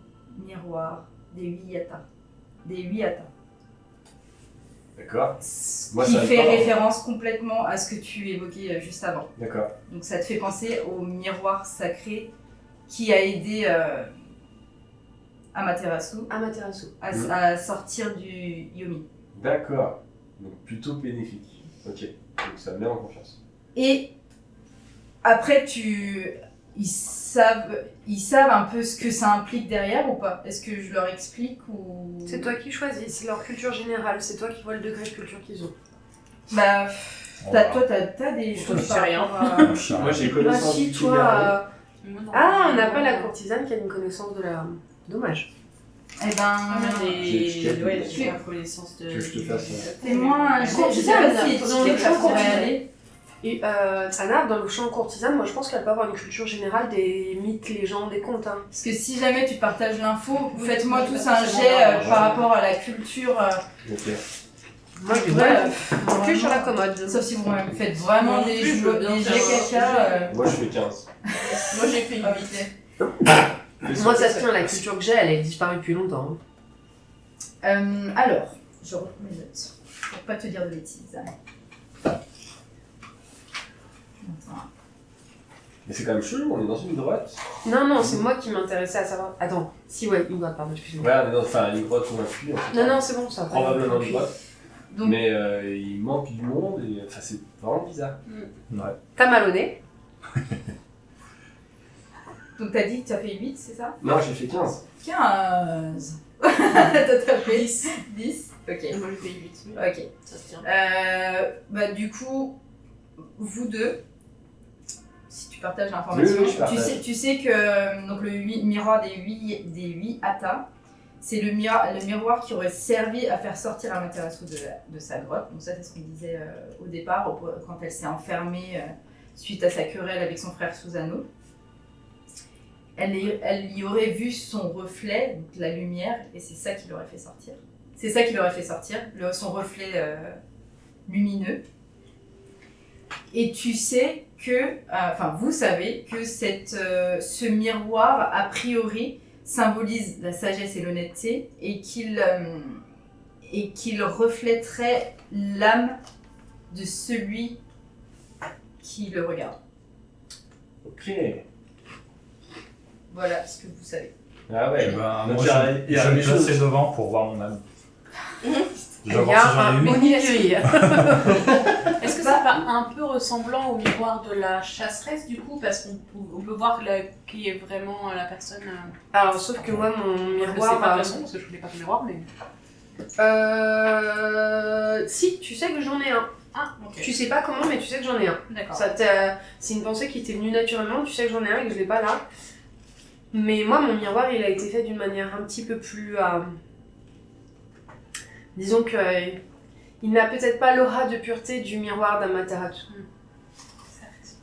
Speaker 2: miroir des 8 yatas. Des 8 yatas.
Speaker 3: D'accord.
Speaker 2: Ce
Speaker 3: Moi,
Speaker 2: qui
Speaker 3: ça me
Speaker 2: fait
Speaker 3: parle.
Speaker 2: référence complètement à ce que tu évoquais juste avant.
Speaker 3: D'accord.
Speaker 2: Donc ça te fait penser au miroir sacré qui a aidé Amaterasu
Speaker 1: Amaterasu.
Speaker 2: à sortir du Yomi.
Speaker 3: D'accord. Donc plutôt bénéfique. Ok. Donc ça me met en confiance.
Speaker 2: Et après, tu ils savent un peu ce que ça implique derrière ou pas? Est-ce que je leur explique ou...
Speaker 1: C'est toi qui choisis, c'est leur culture générale, c'est toi qui vois le degré de culture qu'ils ont.
Speaker 2: Bah,
Speaker 5: Voilà.
Speaker 2: toi, t'as des
Speaker 4: Toi,
Speaker 2: choses
Speaker 4: tu sais
Speaker 2: par
Speaker 4: rien.
Speaker 2: rapport à-
Speaker 3: Moi j'ai
Speaker 1: Ah
Speaker 3: connaissance
Speaker 1: si,
Speaker 3: du
Speaker 1: toi...
Speaker 3: Kigali.
Speaker 4: Moi, non.
Speaker 1: Ah, on n'a pas la courtisane qui a une connaissance de la... Dommage.
Speaker 2: Eh
Speaker 4: Ah,
Speaker 2: ben,
Speaker 4: ouais,
Speaker 3: Tu
Speaker 4: j'ai la connaissance de.
Speaker 3: veux que je te fasse
Speaker 2: c'est moins... Je sais
Speaker 1: courtisane,
Speaker 2: pas si
Speaker 1: dans le
Speaker 2: étiquette, ça
Speaker 1: champ
Speaker 2: pourrait
Speaker 1: courtisane.
Speaker 2: aller.
Speaker 1: Et Anna, dans le champ courtisane, moi je pense qu'elle peut avoir une culture générale des mythes, légendes, des contes. Hein.
Speaker 2: Parce que si jamais tu partages l'info,
Speaker 4: Oui,
Speaker 2: faites-moi
Speaker 4: oui,
Speaker 2: tous
Speaker 4: pas
Speaker 2: un
Speaker 4: forcément
Speaker 2: jet
Speaker 4: dans le
Speaker 2: par rapport à la culture.
Speaker 3: Ok.
Speaker 1: Moi je dis
Speaker 2: Ouais,
Speaker 1: ouais,
Speaker 2: vraiment.
Speaker 1: plus sur la commode.
Speaker 2: Sauf si vous faites vraiment
Speaker 4: Moi non
Speaker 2: des
Speaker 4: plus, je veux bien
Speaker 2: jets
Speaker 4: faire un
Speaker 2: caca.
Speaker 3: Moi je fais 15.
Speaker 4: Moi j'ai fait 8.
Speaker 1: Moi ça se tient, la culture que j'ai, elle est disparue depuis longtemps. Hein.
Speaker 2: Alors, je reprends mes notes. Pour pas te dire de bêtises. Attends.
Speaker 3: Mais c'est quand même chelou, on est dans une grotte.
Speaker 1: Non, c'est moi qui m'intéressais à savoir. Attends, si ouais, une grotte, pardon, excuse-moi.
Speaker 3: Ouais, on est dans une grotte ou un puits en fait.
Speaker 1: Non, c'est bon ça.
Speaker 3: Probablement une grotte.
Speaker 2: Donc-
Speaker 3: Mais il manque du monde et enfin c'est vraiment bizarre.
Speaker 5: Ouais.
Speaker 1: T'as mal au nez.
Speaker 2: Donc t'as dit que tu as fait 8, c'est ça?
Speaker 3: Non, j'ai fait 15.
Speaker 2: 15. T'as fait 10. 10. Ok.
Speaker 4: Moi j'ai fait 8.
Speaker 2: Ok.
Speaker 4: Ça se tient.
Speaker 2: Bah du coup, vous deux, si tu partages l'information,
Speaker 3: Oui, je partage.
Speaker 2: tu sais que donc le miroir des 8 Atta, c'est le miroir qui aurait servi à faire sortir Amaterasu de sa grotte. Donc ça c'est ce qu'on disait au départ, quand elle s'est enfermée suite à sa querelle avec son frère Susanoo. Elle y aurait vu son reflet, donc la lumière, et c'est ça qui l'aurait fait sortir. C'est ça qui l'aurait fait sortir, son reflet lumineux. Et tu sais que, enfin vous savez que ce miroir, a priori, symbolise la sagesse et l'honnêteté et qu'il reflèterait l'âme de celui qui le regarde.
Speaker 3: Ok.
Speaker 2: Voilà ce que vous savez.
Speaker 3: Ah ouais.
Speaker 5: Eh ben,
Speaker 3: Donc,
Speaker 5: moi,
Speaker 3: il y a
Speaker 5: je vais
Speaker 3: des
Speaker 5: me
Speaker 3: choses.
Speaker 5: placer devant pour voir mon âme. Je
Speaker 1: Il
Speaker 5: vais
Speaker 1: y
Speaker 5: voir si
Speaker 1: a
Speaker 5: j'en ai
Speaker 1: un
Speaker 5: une.
Speaker 1: onigiri.
Speaker 4: Est-ce que c'est pas un peu ressemblant au miroir de la chasseresse du coup? Parce qu'on peut voir qui est vraiment la personne.
Speaker 1: Alors, sauf que moi, mon
Speaker 4: Je sais pas de
Speaker 1: miroir.
Speaker 4: toute façon parce que je connais pas ton miroir, mais.
Speaker 1: Si, tu sais que j'en ai un.
Speaker 4: Ah, ok.
Speaker 1: Tu sais pas comment, mais tu sais que j'en ai un.
Speaker 4: D'accord.
Speaker 1: C'est une pensée qui t'est venue naturellement, tu sais que j'en ai un et que je l'ai pas là. Mais moi, mon miroir, il a été fait d'une manière un petit peu plus... disons que il n'a peut-être pas l'aura de pureté du miroir d'Amaterasu.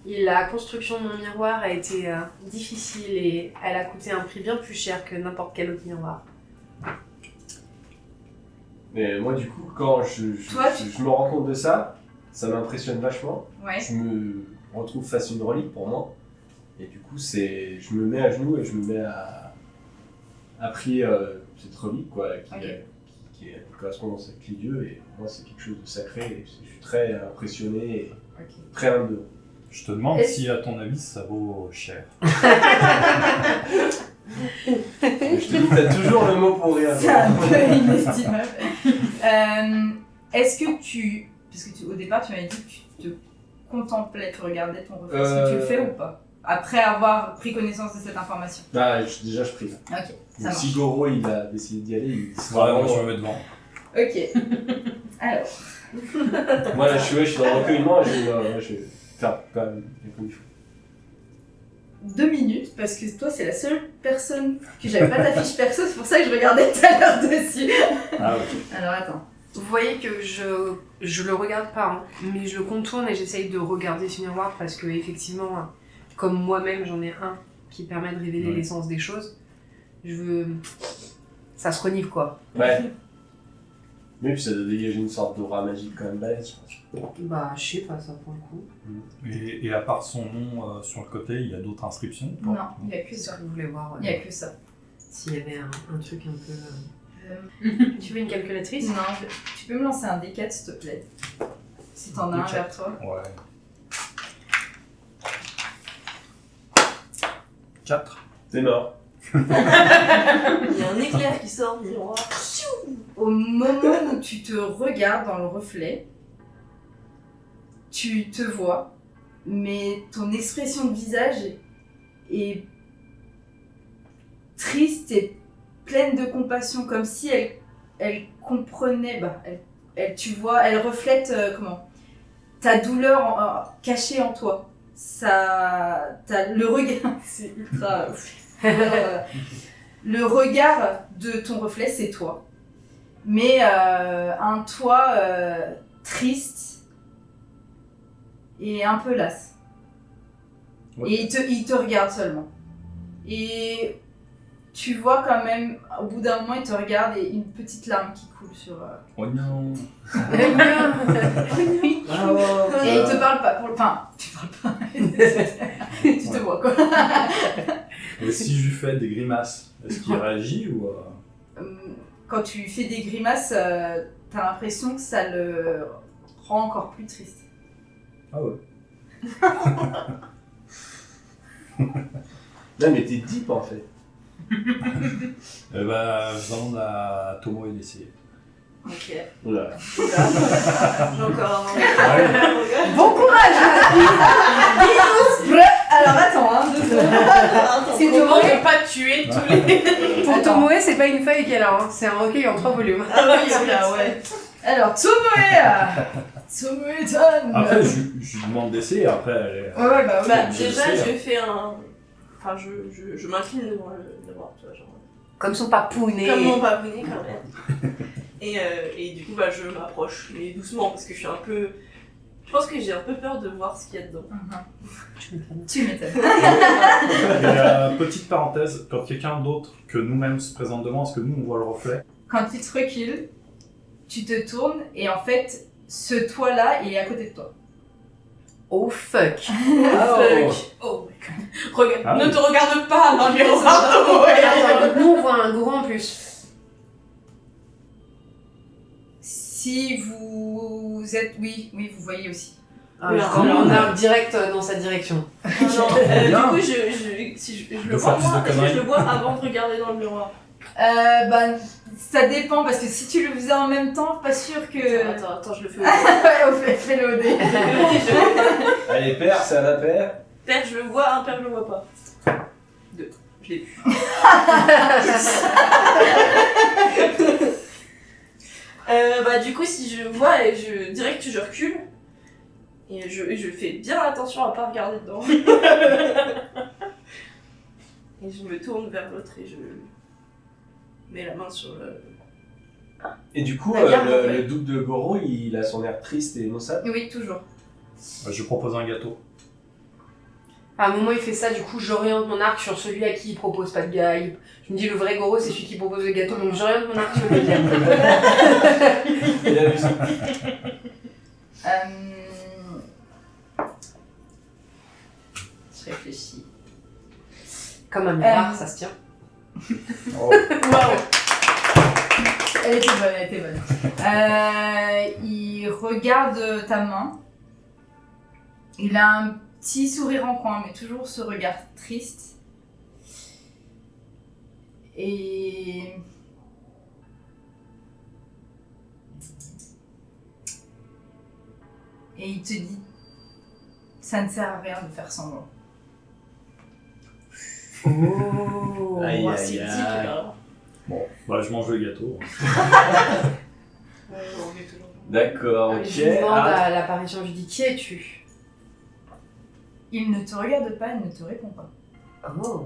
Speaker 1: Et la construction de mon miroir a été difficile et elle a coûté un prix bien plus cher que n'importe quel autre miroir.
Speaker 3: Mais moi du coup, quand je me rends compte de ça, ça m'impressionne vachement.
Speaker 2: Ouais.
Speaker 3: Je me retrouve face à une relique pour moi. Et du coup, je me mets à genoux et je me mets à prier cette relique quoi, qui est en correspondance avec les dieux. Et moi, c'est quelque chose de sacré. Et je suis très impressionné et très humble.
Speaker 5: Je te demande
Speaker 2: Est-ce-
Speaker 5: si, à ton avis, ça vaut cher.
Speaker 3: Et je te dis, t'as toujours le mot pour rire.
Speaker 2: C'est un peu inestimable. Est-ce que tu... Parce que au départ, tu m'avais dit que tu te contemplais, tu regardais ton reflet. Est-ce que tu le fais ou pas? Après avoir pris connaissance de cette information.
Speaker 3: Ah, déjà, je prie.
Speaker 2: Ok, ça
Speaker 3: Donc,
Speaker 2: marche.
Speaker 3: si Goro il a décidé d'y aller, il
Speaker 5: Voilà, moi, je
Speaker 3: vraiment-
Speaker 5: me mets devant.
Speaker 2: Ok. Alors,
Speaker 3: Moi, là, je suis dans le recueillement et je vais faire quand même comme il faut.
Speaker 2: 2 minutes, parce que toi, c'est la seule personne que j'avais pas ta fiche perso, c'est pour ça que je regardais tout à l'heure dessus.
Speaker 5: Ah, ok.
Speaker 2: Alors, attends.
Speaker 1: Vous voyez que je le regarde pas, hein, mais je le contourne et j'essaye de regarder ce miroir parce que effectivement, comme moi-même j'en ai un qui permet de révéler
Speaker 5: Ouais.
Speaker 1: l'essence des choses, ça se renifle quoi.
Speaker 3: Ouais. Mais puis ça doit dégager une sorte d'aura magique quand même balèze, je pense.
Speaker 1: Bah je sais pas ça pour le coup.
Speaker 5: Et à part son nom sur le côté, il y a d'autres inscriptions ou pas?
Speaker 2: Non, il n'y a que
Speaker 1: Qu'est-ce
Speaker 2: ça.
Speaker 1: que vous voulez voir
Speaker 2: Il n'y a que ça.
Speaker 1: s'il y avait un truc un peu...
Speaker 2: Euh,
Speaker 1: Tu veux une calculatrice?
Speaker 2: non, tu peux me lancer un D4 s'il te plaît. Si t'en as un
Speaker 5: D4.
Speaker 2: vers toi.
Speaker 5: Ouais. 4.
Speaker 3: C'est mort.
Speaker 6: Il y a un éclair qui sort du miroir.
Speaker 2: Au moment où tu te regardes dans le reflet, tu te vois, mais ton expression de visage est triste et pleine de compassion, comme si elle comprenait, tu vois, elle reflète ta douleur cachée en toi. Le regard, c'est ultra. Le regard de ton reflet, c'est toi. Mais un toi triste et un peu las.
Speaker 5: Ouais.
Speaker 2: Et il te regarde seulement. Et tu vois quand même, au bout d'un moment, il te regarde et une petite larme qui coule sur...
Speaker 5: Oh non.
Speaker 2: Et il te parle pas. Enfin, tu parles pas. Tu te vois, quoi.
Speaker 5: Et si je lui fais des grimaces, est-ce qu'il réagit ou
Speaker 2: Quand tu fais des grimaces, t'as l'impression que ça le rend encore plus triste.
Speaker 5: Ah ouais.
Speaker 3: Non, mais t'es deep en fait.
Speaker 5: Eh ben, je demande à Tomo d'essayer.
Speaker 6: Ok.
Speaker 3: Oula.
Speaker 6: J'ai encore un
Speaker 2: Bon courage. Alors attends, 2 secondes.
Speaker 6: Attends,
Speaker 2: C'est
Speaker 4: Comment
Speaker 2: Tomoe.
Speaker 4: ne pas tuer tous les...
Speaker 1: Pour
Speaker 2: Attends.
Speaker 1: Tomoe, c'est pas une feuille qu'elle a, hein. C'est un recueil en 3 volumes.
Speaker 6: Ah oui, là, ouais.
Speaker 2: Alors, Tomoe-tan.
Speaker 5: Après, je lui demande d'essayer, après, elle est...
Speaker 2: Ouais, bah,
Speaker 6: Bah,
Speaker 5: Je
Speaker 6: déjà,
Speaker 5: sais,
Speaker 6: je fais un. Enfin, je m'incline devant le miroir, tu vois, genre.
Speaker 1: Comme son papounet.
Speaker 6: Comme mon papounet, quand même. Et du coup, bah, je m'approche, mais doucement, parce que je suis un peu. Je pense que j'ai un peu peur de voir ce qu'il y a dedans.
Speaker 2: Tu m'étonnes.
Speaker 5: Et, petite parenthèse, quand quelqu'un d'autre que nous-mêmes se présente devant, est-ce que nous, on voit le reflet?
Speaker 2: Quand tu te recules, tu te tournes et en fait, ce toi-là est à côté de toi.
Speaker 1: Oh fuck.
Speaker 6: Fuck. Oh my god. Regarde,
Speaker 5: Ah
Speaker 6: ne
Speaker 5: oui.
Speaker 6: te regarde pas dans le miroir, Tomoe.
Speaker 1: Attends, nous on voit un gros en plus.
Speaker 2: Si vous êtes... Oui, vous voyez aussi.
Speaker 1: Ah,
Speaker 6: Oui,
Speaker 1: je
Speaker 6: alors,
Speaker 1: on a direct dans sa direction.
Speaker 6: Non,
Speaker 5: Bien.
Speaker 6: du coup, si je
Speaker 5: De
Speaker 6: le
Speaker 5: faire
Speaker 6: vois
Speaker 5: plus de
Speaker 6: moi, est-ce que
Speaker 5: conneries.
Speaker 6: je le vois avant de regarder dans le miroir?
Speaker 2: Ça dépend, parce que si tu le faisais en même temps, pas sûr que...
Speaker 6: Attends, je le fais.
Speaker 2: Ouais, fais-le au dé.
Speaker 3: Allez, père, c'est à la paire.
Speaker 6: Père, je le vois, impair, je le vois pas. 2. Je l'ai vu. Bah, du coup, si je vois, direct je recule. Et je fais bien attention à pas regarder dedans. Et je me tourne vers l'autre et je mets la main sur le.
Speaker 3: Et du coup,
Speaker 6: La garde, en fait.
Speaker 3: le double de Goro, il a son air triste et maussade.
Speaker 2: Oui, toujours.
Speaker 5: Je propose un gâteau.
Speaker 1: À un moment, il fait ça, du coup, j'oriente mon arc sur celui à qui il propose pas de gars. Je me dis, le vrai Goro, c'est celui qui propose le gâteau, donc j'oriente mon arc sur lui.
Speaker 3: Il a vu ça.
Speaker 2: Je réfléchis.
Speaker 1: Comme un miroir, ça se tient.
Speaker 5: Oh.
Speaker 6: Waouh!
Speaker 2: Elle était bonne. Il regarde ta main. Il a un petit sourire en coin, mais toujours ce regard triste. Et... Et il te dit, ça ne sert à rien de faire semblant.
Speaker 1: Oh.
Speaker 3: Aïe,
Speaker 6: Ouais,
Speaker 3: aïe,
Speaker 6: c'est dit,
Speaker 3: aïe.
Speaker 6: là.
Speaker 5: Bon, bah je mange le gâteau.
Speaker 6: On est toujours.
Speaker 3: D'accord, ok.
Speaker 1: Je lui demande
Speaker 3: Ah,
Speaker 1: à l'apparition, je lui dis, qui es-tu?
Speaker 2: Il ne te regarde pas, il ne te répond pas.
Speaker 1: Oh.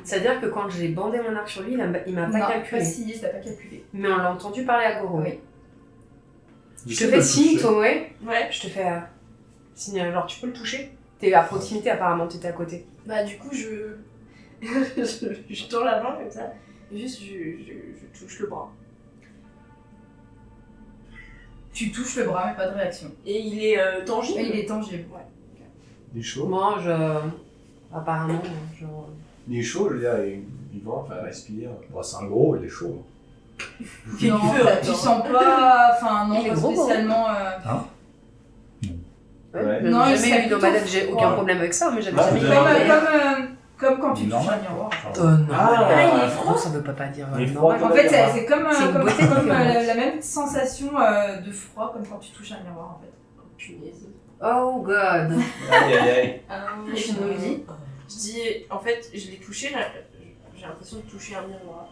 Speaker 1: C'est-à-dire que quand j'ai bandé mon arc sur lui, il m'a pas
Speaker 2: Non,
Speaker 1: calculé.
Speaker 2: pas scié, t'as pas calculé.
Speaker 1: Mais on l'a entendu parler à Goro.
Speaker 2: Oui.
Speaker 1: Je te fais signe, Tomoe.
Speaker 6: Ouais.
Speaker 1: Je te fais signe, genre tu peux le toucher. T'es à proximité apparemment, t'étais à côté.
Speaker 6: Bah, du coup, je tends la main comme ça. Et juste, je touche le bras.
Speaker 2: Tu touches le bras, mais pas de réaction.
Speaker 6: Et il est tangible.
Speaker 2: Et il est tangible.
Speaker 3: il est chaud.
Speaker 1: Moi, apparemment, genre...
Speaker 3: Il est chaud, je veux dire, il est vivant, enfin, respire.
Speaker 5: Bah, c'est un gros, il est chaud.
Speaker 6: Fait
Speaker 2: Non,
Speaker 6: du feu,
Speaker 2: tu
Speaker 6: attends.
Speaker 2: sens pas... Enfin, non,
Speaker 1: Il est
Speaker 2: pas
Speaker 1: gros,
Speaker 2: spécialement...
Speaker 3: Ouais.
Speaker 1: Non,
Speaker 2: Non, il
Speaker 1: jamais
Speaker 2: serait
Speaker 1: eu dans
Speaker 2: plutôt
Speaker 1: ma tête, j'ai aucun
Speaker 5: froid.
Speaker 1: problème avec ça, mais j'avais
Speaker 3: Ouais,
Speaker 1: jamais
Speaker 3: vous
Speaker 1: eu
Speaker 3: avez-
Speaker 2: Comme quand tu touches
Speaker 5: Normal.
Speaker 2: un miroir.
Speaker 5: Enfin,
Speaker 1: Oh non,
Speaker 3: Ah,
Speaker 6: il est froid.
Speaker 1: ça veut pas dire
Speaker 3: Il est
Speaker 1: normal.
Speaker 3: froid.
Speaker 2: En fait, c'est comme,
Speaker 1: C'est une
Speaker 2: comme,
Speaker 1: beauté
Speaker 2: comme,
Speaker 1: différente.
Speaker 2: la même sensation de froid, comme quand tu touches un miroir, en fait.
Speaker 6: Punaise.
Speaker 1: Oh god.
Speaker 3: Aïe, aïe, aïe.
Speaker 2: Et je nous le dis.
Speaker 6: Je dis, en fait, je l'ai touché, j'ai l'impression de toucher un miroir.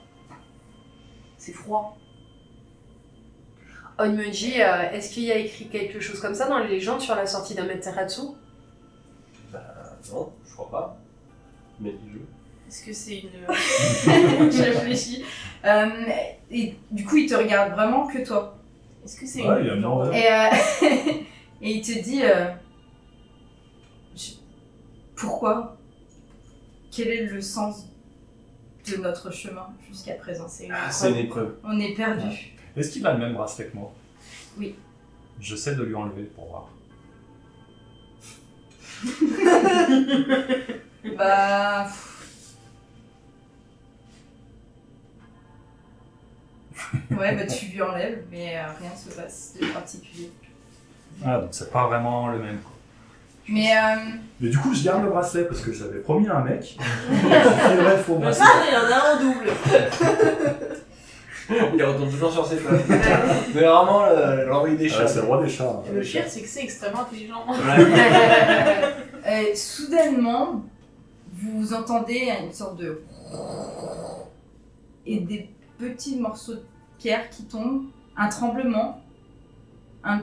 Speaker 6: C'est froid.
Speaker 1: Onmyoji, est-ce qu'il y a écrit quelque chose comme ça dans les légendes sur la sortie d'Amaterasu?
Speaker 3: Non, je crois pas. Mais dis-le.
Speaker 6: Est-ce que c'est une...
Speaker 2: Je réfléchis. Et du coup, il te regarde vraiment que toi.
Speaker 6: Est-ce que c'est
Speaker 5: Ouais, il y a
Speaker 6: une...
Speaker 5: un
Speaker 6: genre,
Speaker 5: nom,
Speaker 2: Et, et il te dit pourquoi? Quel est le sens de notre chemin jusqu'à présent?
Speaker 6: c'est une...
Speaker 3: Ah, c'est une épreuve.
Speaker 2: On est perdu.
Speaker 5: Est-ce qu'il a le même bracelet que moi?
Speaker 2: Oui.
Speaker 5: J'essaie de lui enlever pour voir.
Speaker 2: Bah. Ouais, bah tu lui enlèves, mais rien ne se passe de particulier.
Speaker 5: Ah, donc c'est pas vraiment le même, quoi.
Speaker 2: Mais
Speaker 5: Mais du coup, je garde le bracelet parce que j'avais promis à un mec. C'est vrai, faux
Speaker 6: Mais
Speaker 5: bracelet.
Speaker 6: ça, il y en a un en double.
Speaker 3: Il retourne toujours sur ses pattes. Mais vraiment, l'envie des chats.
Speaker 5: Ah, c'est le roi des chats.
Speaker 4: Le pire, c'est que c'est extrêmement intelligent.
Speaker 2: soudainement, vous entendez une sorte de. Et des petits morceaux de pierre qui tombent, un tremblement, un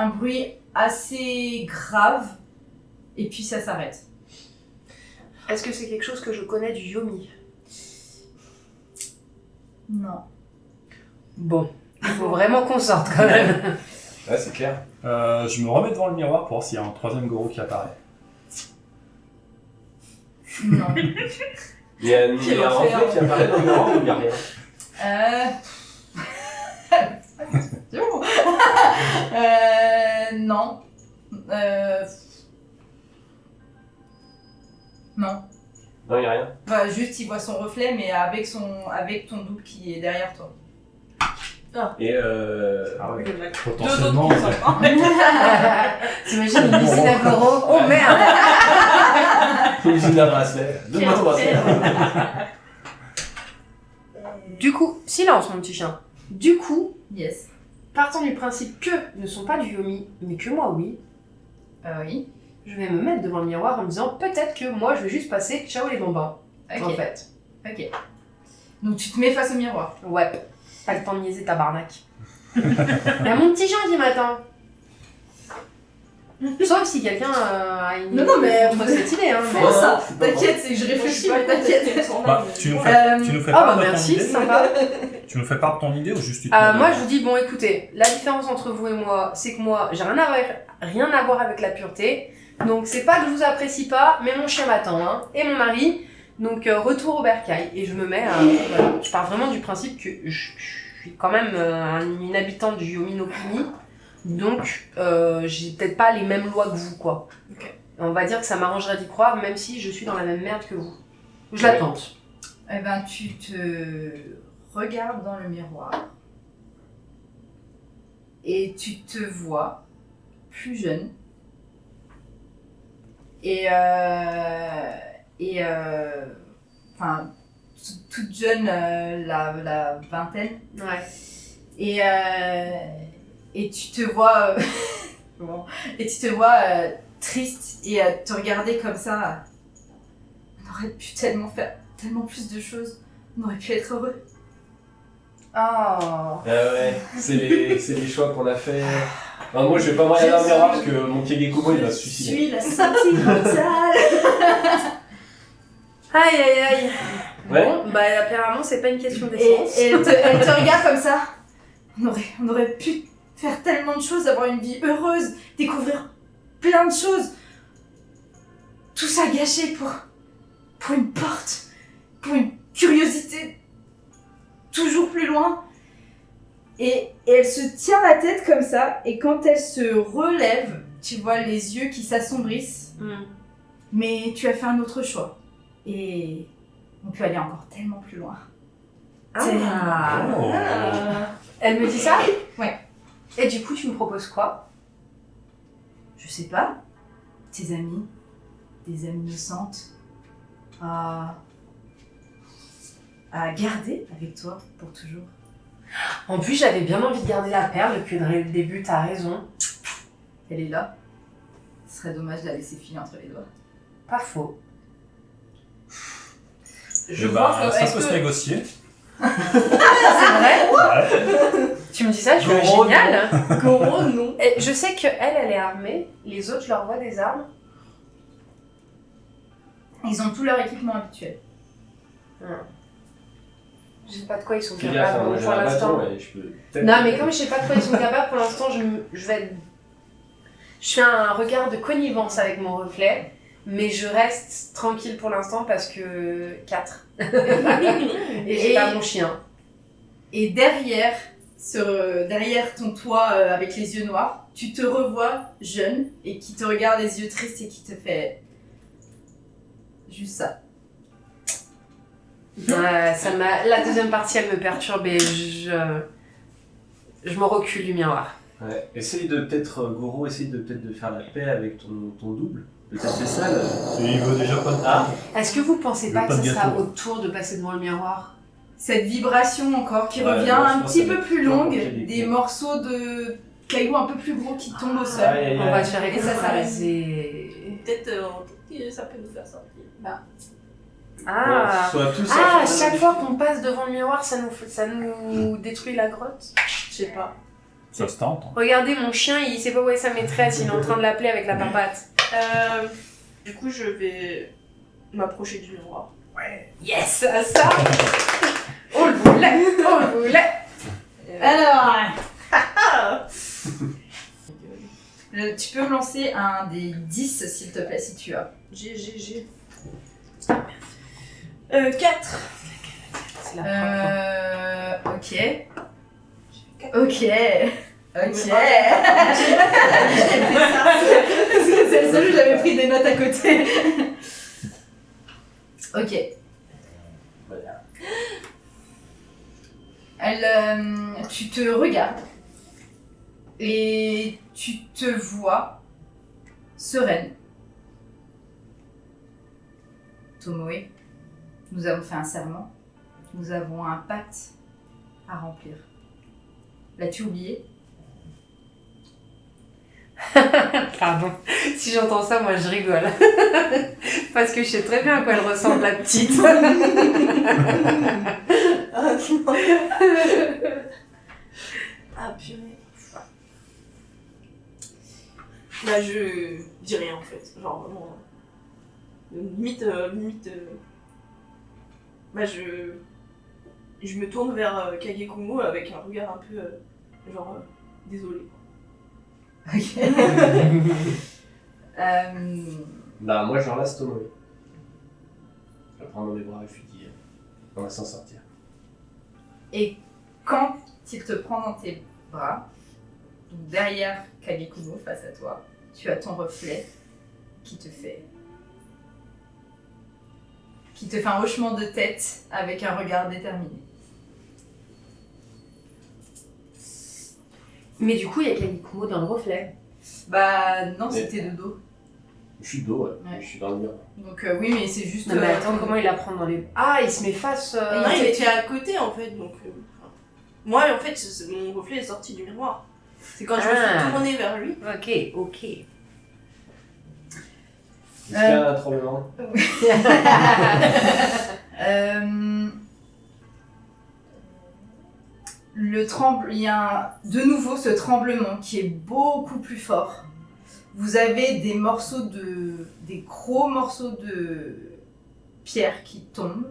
Speaker 2: bruit assez grave, et puis ça s'arrête.
Speaker 1: Est-ce que c'est quelque chose que je connais du Yomi?
Speaker 2: Non.
Speaker 1: Bon, il faut vraiment qu'on sorte quand même.
Speaker 3: Ouais, c'est clair.
Speaker 5: Je me remets devant le miroir pour voir s'il y a un troisième Goro qui apparaît.
Speaker 2: Non.
Speaker 3: Il y a un reflet qui apparaît dans le miroir ou il n'y a rien?
Speaker 2: C'est bon. Non. Non.
Speaker 3: Non, il n'y a rien.
Speaker 2: Bah, juste, il voit son reflet, mais avec ton double qui est derrière toi.
Speaker 3: Et
Speaker 5: Ah ouais.
Speaker 6: Il y en a
Speaker 5: Potentiellement,
Speaker 6: deux autres qui sont pas.
Speaker 1: T'imagines une visite à Goro? Oh merde!
Speaker 3: usine à bracelet. Donne-moi ton bracelet.
Speaker 1: Du coup, silence mon petit chien. Du coup,
Speaker 2: Yes.
Speaker 1: partant du principe que ne sont pas du Yomi, mais que moi oui,
Speaker 2: Oui.
Speaker 1: je vais me mettre devant le miroir en me disant peut-être que moi je vais juste passer ciao les bambins.
Speaker 2: Ok.
Speaker 1: En fait.
Speaker 2: Ok. Donc tu te mets face au miroir.
Speaker 1: Ouais. Pas le temps de niaiser tabarnak. Il y a mon petit chien qui m'attend. Sauf si quelqu'un a une
Speaker 2: Non, non, mais-
Speaker 1: contre cette idée. Hein, mais-
Speaker 3: Non,
Speaker 2: ça.
Speaker 3: c'est pas
Speaker 2: T'inquiète, c'est que je réfléchis, mais t'inquiète.
Speaker 5: Bah, tu nous fais
Speaker 2: Euh,
Speaker 5: part
Speaker 1: Ah bah
Speaker 5: de ton
Speaker 1: merci,
Speaker 5: idée?
Speaker 1: sympa.
Speaker 5: Tu nous fais part de ton idée ou juste tu te mets
Speaker 1: Moi
Speaker 5: devant?
Speaker 1: je vous dis, bon écoutez, la différence entre vous et moi, c'est que moi j'ai rien à voir avec la pureté. Donc c'est pas que je vous apprécie pas, mais mon chien m'attend, hein, et mon mari. Donc retour au bercail. Et je me mets voilà. Je pars vraiment du principe que je suis quand même une habitante du Yomi no Kuni. Donc j'ai peut-être pas les mêmes lois que vous, quoi.
Speaker 6: Ok.
Speaker 1: On va dire que ça m'arrangerait d'y croire, même si je suis dans la même merde que vous. Je
Speaker 3: Ouais.
Speaker 1: la tente.
Speaker 2: Eh ben, tu te regardes dans le miroir et tu te vois plus jeune. Enfin, toute jeune, la vingtaine.
Speaker 1: Ouais.
Speaker 2: Et tu te vois, bon, et tu te vois triste et te regarder comme ça. On aurait pu tellement faire tellement plus de choses. On aurait pu être heureux.
Speaker 1: Oh.
Speaker 3: Ouais, c'est les choix qu'on a fait. Non, moi je vais pas me regarder dans le miroir parce que mon Kegekumo il va se
Speaker 2: Je
Speaker 3: suicider.
Speaker 2: suis la sentimentale.
Speaker 1: Aïe aïe aïe.
Speaker 3: Ouais.
Speaker 1: Bon, bah apparemment c'est pas une question
Speaker 2: Et
Speaker 1: d'essence.
Speaker 2: elle te regarde comme ça. On aurait pu faire tellement de choses, avoir une vie heureuse, découvrir plein de choses. Tout ça gâché pour une porte, pour une curiosité toujours plus loin. Et elle se tient la tête comme ça, et quand elle se relève, tu vois les yeux qui s'assombrissent.
Speaker 1: Hmm.
Speaker 2: Mais tu as fait un autre choix. Et on peut aller encore tellement plus loin.
Speaker 1: Ah.
Speaker 5: Oh.
Speaker 1: Elle me dit ça?
Speaker 2: Ouais.
Speaker 1: Et du coup, tu me proposes quoi?
Speaker 2: Je sais pas, tes amis, des âmes innocentes, à garder avec toi pour toujours.
Speaker 1: En plus, j'avais bien envie de garder la perle depuis le début, t'as raison.
Speaker 2: Elle est là. Ce serait dommage de la laisser filer entre les doigts.
Speaker 1: Pas faux.
Speaker 4: Je
Speaker 5: Eh
Speaker 4: vois
Speaker 5: ben,
Speaker 4: que.
Speaker 5: ça
Speaker 4: Est-ce
Speaker 5: peut se
Speaker 4: que.
Speaker 5: négocier.
Speaker 1: C'est vrai?
Speaker 5: Ouais.
Speaker 1: Tu me dis ça, je suis
Speaker 6: Goro,
Speaker 1: génial.
Speaker 6: Goro, non.
Speaker 1: Et je sais qu'elle, elle est armée. Les autres, je leur vois des armes.
Speaker 2: Ils ont tout leur équipement habituel.
Speaker 1: Je sais pas de quoi ils sont
Speaker 3: Fais gaffe,
Speaker 1: capables
Speaker 3: moi j'ai
Speaker 1: pour
Speaker 3: un
Speaker 1: l'instant.
Speaker 3: bâton et je peux. peut-être-
Speaker 1: Non, mais comme je sais pas de quoi ils sont capables pour l'instant, je fais un regard de connivence avec mon reflet, mais je reste tranquille pour l'instant parce que 4. Et j'ai pas mon chien.
Speaker 2: Et derrière, derrière ton toit avec les yeux noirs, tu te revois jeune et qui te regarde les yeux tristes et qui te fait juste ça.
Speaker 1: La deuxième partie, elle me perturbe et je me recule du miroir.
Speaker 3: Ouais. Essaye de peut-être, Goro, essaye de peut-être de faire la paix avec ton double. Peut-être c'est ça le.
Speaker 5: Il veut déjà pas de
Speaker 3: Ah.
Speaker 1: Est-ce que vous pensez
Speaker 5: Le
Speaker 1: pas que
Speaker 5: pas de
Speaker 1: ce sera
Speaker 5: gâteau.
Speaker 1: au tour de passer devant le miroir?
Speaker 2: Cette vibration encore qui
Speaker 3: Ouais,
Speaker 2: revient
Speaker 3: moi, je
Speaker 2: un
Speaker 3: pense
Speaker 2: petit
Speaker 3: que ça
Speaker 2: peu
Speaker 3: va
Speaker 2: plus
Speaker 3: être
Speaker 2: longue,
Speaker 3: toujours manger
Speaker 2: des
Speaker 3: des
Speaker 2: morceaux de cailloux un peu plus gros qui tombent au sol.
Speaker 3: Aïe, aïe,
Speaker 1: On va
Speaker 3: aïe.
Speaker 1: se faire
Speaker 2: Et ça
Speaker 1: écraser.
Speaker 6: Peut-être que ça peut nous faire sortir.
Speaker 1: Ah!
Speaker 3: Bon, soit tous
Speaker 1: Ah, à
Speaker 3: chacun
Speaker 1: chaque
Speaker 3: des-
Speaker 1: fois qu'on passe devant le miroir, ça nous détruit la grotte.
Speaker 6: Je sais pas.
Speaker 5: Ça se tente. Hein.
Speaker 1: Regardez, mon chien, il sait pas où est sa maîtresse, il est en train de l'appeler avec la papate.
Speaker 6: Du coup, je vais m'approcher du miroir.
Speaker 1: Yes, à ça! On le voulait, on le voulait!
Speaker 2: Alors, tu peux me lancer un des 10 s'il te plaît si tu as.
Speaker 6: J'ai. 4.
Speaker 1: C'est la première.
Speaker 2: Ok. Ok. Ok. C'est le seul où j'avais pris des notes à côté. Ok.
Speaker 3: Voilà.
Speaker 2: Tu te regardes et tu te vois sereine. Tomoe, nous avons fait un serment. Nous avons un pacte à remplir. L'as-tu oublié?
Speaker 1: Pardon, si j'entends ça, moi je rigole. Parce que je sais très bien à quoi elle ressemble, la petite.
Speaker 6: Ah purée. Bah je dis rien en fait. Genre vraiment. Limite. Bah je me tourne vers Kagekumo avec un regard un peu genre désolé.
Speaker 2: Ok.
Speaker 3: Bah, moi je reste Tomoe. Je la prends dans mes bras et je lui dis on va s'en sortir.
Speaker 2: Et quand il te prend dans tes bras, donc derrière Kagekumo face à toi, tu as ton reflet qui te fait un hochement de tête avec un regard déterminé.
Speaker 1: Mais du coup, il y a Kagekumo dans le reflet.
Speaker 2: Bah non,
Speaker 3: Mais-
Speaker 2: c'était de dos.
Speaker 3: Je suis dos, ouais.
Speaker 2: Ouais.
Speaker 3: Je suis dans le mur.
Speaker 2: Donc oui, mais c'est juste...
Speaker 1: Non, mais attends, comment il la prend dans les. Ah, il se met face.
Speaker 6: Non, il était à côté en fait donc. Moi en fait mon reflet est sorti du miroir. C'est quand je me suis tournée vers lui.
Speaker 1: Ok, ok.
Speaker 3: Est-ce qu'il y a un tremblement?
Speaker 2: Il y a de nouveau ce tremblement qui est beaucoup plus fort. Vous avez des gros morceaux de pierre qui tombent.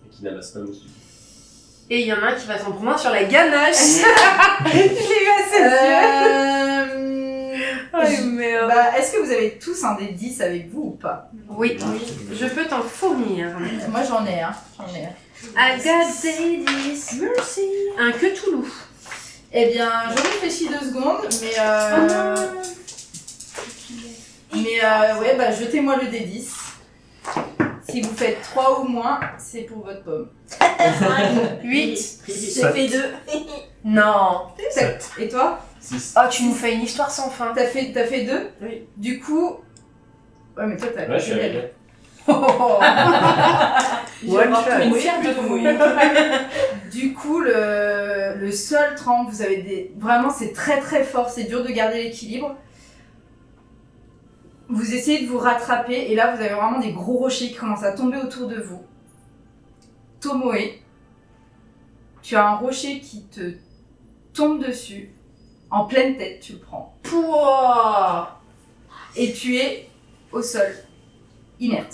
Speaker 3: Et qui n'amasse pas aussi.
Speaker 1: Et il y en a un qui va s'en prendre un sur la ganache. Je l'ai vu à ses yeux. Oh merde.
Speaker 2: Bah, est-ce que vous avez tous un des 10 avec vous ou pas?
Speaker 1: Oui, je peux t'en fournir.
Speaker 2: Moi j'en ai un.
Speaker 1: I got Daddy's mercy. Un que Toulouse.
Speaker 2: Eh bien, je réfléchis 2 secondes, mais ouais, bah jetez-moi le D10. Si vous faites 3 ou moins, c'est pour votre pomme.
Speaker 1: 8.
Speaker 6: J'ai fait 2.
Speaker 1: Non.
Speaker 2: 7. Et toi?
Speaker 3: 6.
Speaker 1: Oh, tu nous fais une histoire sans fin.
Speaker 2: T'as fait 2?
Speaker 6: Oui.
Speaker 2: Du coup... Ouais, mais toi t'as...
Speaker 3: Ouais, je suis avec elle.
Speaker 1: Oh. One shot.
Speaker 6: Une fière de Tomoe.
Speaker 2: Du coup, le sol tremble, vous avez des... Vraiment, c'est très très fort, c'est dur de garder l'équilibre. Vous essayez de vous rattraper et là vous avez vraiment des gros rochers qui commencent à tomber autour de vous. Tomoe, tu as un rocher qui te tombe dessus, en pleine tête tu le prends.
Speaker 1: Pouah.
Speaker 2: Et tu es au sol, inerte.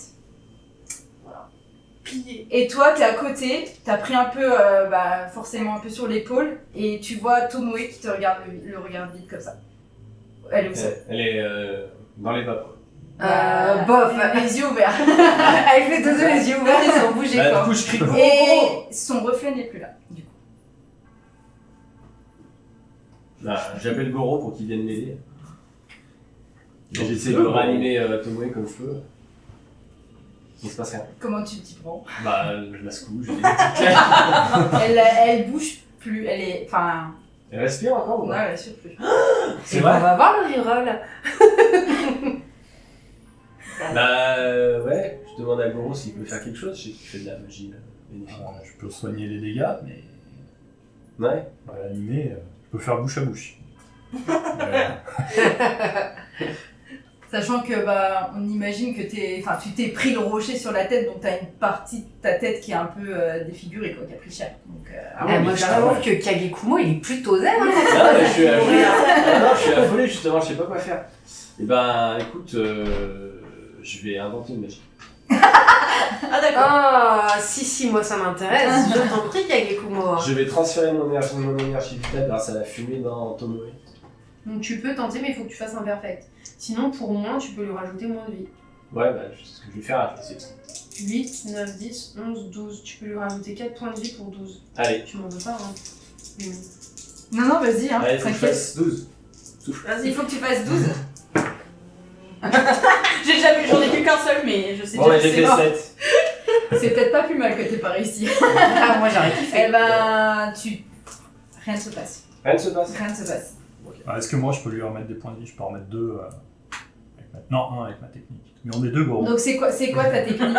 Speaker 6: Plié.
Speaker 2: Et toi, t'es à côté, t'as pris un peu, forcément un peu sur l'épaule, et tu vois Tomoe qui te regarde le regard vide comme ça. Elle est au sol.
Speaker 3: Elle est dans les vapes.
Speaker 1: Bof.
Speaker 2: Les yeux ouverts.
Speaker 1: Elle fait deux les yeux ouverts et sans bouger
Speaker 3: Bah,
Speaker 1: quoi.
Speaker 3: du coup, je crie gros.
Speaker 2: Et son reflet n'est plus là, du coup.
Speaker 3: Bah, j'appelle Goro pour qu'il vienne m'aider. Et j'essaie de réanimer Tomoe comme je peux. Il se passe rien.
Speaker 2: Comment tu t'y prends?
Speaker 3: Bah, je la secoue, je lui dis des petites claques.
Speaker 2: Elle bouge plus, elle est... Enfin...
Speaker 3: Elle respire encore ou
Speaker 2: Non,
Speaker 3: pas?
Speaker 2: elle assure plus.
Speaker 3: C'est
Speaker 1: On
Speaker 3: vrai?
Speaker 1: va voir le reroll.
Speaker 3: Bah, ouais, je demande à Goro s'il peut faire quelque chose. Je sais qu'il fait de la magie bénéfique.
Speaker 5: Je peux soigner les dégâts, mais
Speaker 3: Ouais.
Speaker 5: réanimer, je peux faire bouche à bouche.
Speaker 2: Sachant que, on imagine que tu t'es pris le rocher sur la tête, donc t'as une partie de ta tête qui est un peu défigurée, quoi, qui a pris cher. Donc,
Speaker 1: Moi je trouve que Kagekumo il est plutôt zen. Hein,
Speaker 3: Ah, mais je suis affolé justement, je sais pas quoi faire. Et ben, écoute, je vais inventer une magie.
Speaker 6: Ah d'accord.
Speaker 1: Ah, si, moi ça m'intéresse. Je t'en prie, Kagekumo.
Speaker 3: Je vais transférer mon énergie vitale grâce à la fumée dans Tomoe.
Speaker 1: Donc tu peux tenter, mais il faut que tu fasses un perfect. Sinon, pour moins, tu peux lui rajouter moins de vie.
Speaker 3: Ouais, bah, c'est ce que je vais faire. C'est...
Speaker 1: 8, 9, 10, 11, 12. Tu peux lui rajouter 4 points de vie pour 12.
Speaker 3: Allez,
Speaker 1: Tu m'en veux pas, hein.
Speaker 2: Non, vas-y, hein,
Speaker 3: allez, faut que je
Speaker 2: t'inquiète.
Speaker 3: fasse 12.
Speaker 2: Il faut que tu fasses 12.
Speaker 6: J'en ai vu qu'un seul, mais je sais
Speaker 3: Bon,
Speaker 6: déjà
Speaker 3: ouais,
Speaker 6: que
Speaker 3: j'ai
Speaker 6: c'est
Speaker 3: fait
Speaker 6: mort.
Speaker 3: 7.
Speaker 2: C'est peut-être pas plus mal que t'aies pas réussi.
Speaker 1: Ah, moi j'aurais kiffé.
Speaker 2: Eh rien ne se passe.
Speaker 3: Rien ne se passe.
Speaker 2: Rien ne se passe.
Speaker 5: Est-ce que moi je peux lui remettre des points de vie? Je peux en remettre 2 non, 1 avec ma technique. Mais on est 2 gros.
Speaker 2: Donc c'est quoi ta technique?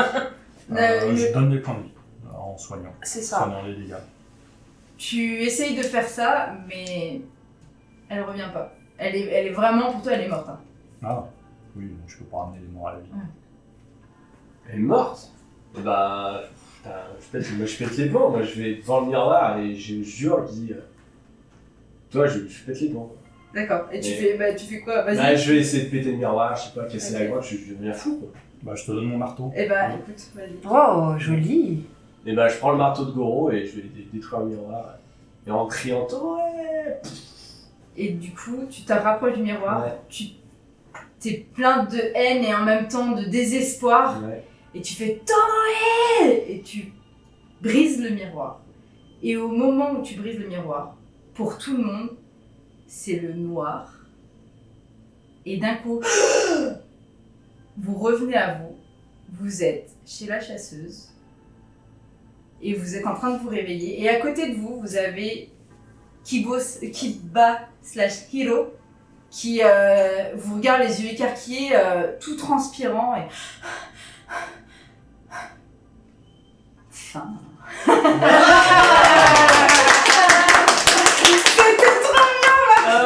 Speaker 5: Je donne des points de vie en soignant.
Speaker 1: C'est ça.
Speaker 5: Soignant les dégâts.
Speaker 2: Tu essayes de faire ça, mais elle revient pas. Elle est vraiment, pour toi, elle est morte. Hein.
Speaker 5: Ah, oui, donc je peux pas ramener les morts à la vie.
Speaker 3: Elle est morte. Et bah, putain, je pète les plombs. Moi, je vais devant le miroir et je jure, je dis. Toi, je pète les plombs.
Speaker 2: D'accord. Et tu
Speaker 3: Mais-
Speaker 2: fais quoi? Vas-y.
Speaker 3: Bah, je vais essayer de péter le miroir, je sais pas, casser
Speaker 2: Ok.
Speaker 3: la grotte, je deviens fou quoi.
Speaker 5: Bah, je te donne mon marteau.
Speaker 2: Eh écoute, vas-y.
Speaker 1: Wow, joli.
Speaker 3: Et bah, je prends le marteau de Goro et je vais détruire le miroir. Et en criant, ouais.
Speaker 2: Et du coup, tu te rapproches du miroir.
Speaker 3: Ouais.
Speaker 2: T'es plein de haine et en même temps de désespoir.
Speaker 3: Ouais.
Speaker 2: Et tu fais Tomoe! Et tu brises le miroir. Et au moment où tu brises le miroir, pour tout le monde, c'est le noir. Et d'un coup, vous revenez à vous. Vous êtes chez la chasseuse. Et vous êtes en train de vous réveiller. Et à côté de vous, vous avez Kiba/Hiro qui vous regarde les yeux écarquillés, tout transpirant et... Fin.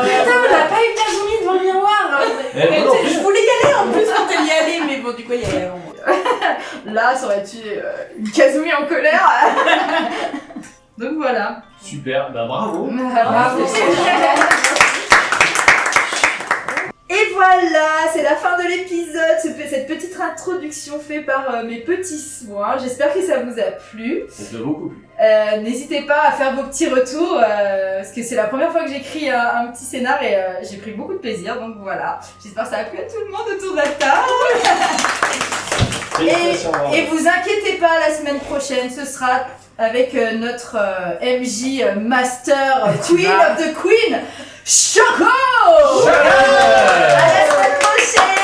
Speaker 1: Putain, on n'a pas eu Kazumi devant le miroir.
Speaker 3: Eh, bon, non.
Speaker 6: Je voulais y aller en plus quand elle y allait, mais bon, du coup, il y allait avant moi.
Speaker 2: Là, ça aurait tué une Kazumi en colère. Donc voilà.
Speaker 3: Super, bah bravo.
Speaker 2: Bravo. Et voilà, c'est la fin de l'épisode, cette petite introduction faite par mes petits soins. J'espère que ça vous a plu.
Speaker 3: Ça te beaucoup plu.
Speaker 2: N'hésitez pas à faire vos petits retours, parce que c'est la première fois que j'écris un petit scénar et j'ai pris beaucoup de plaisir, donc voilà. J'espère que ça a plu à tout le monde autour de la table.
Speaker 3: Félicitations, bravo.
Speaker 2: Et vous inquiétez pas, la semaine prochaine, ce sera avec notre MJ Master Queen of the Queen, Choco. À la semaine prochaine.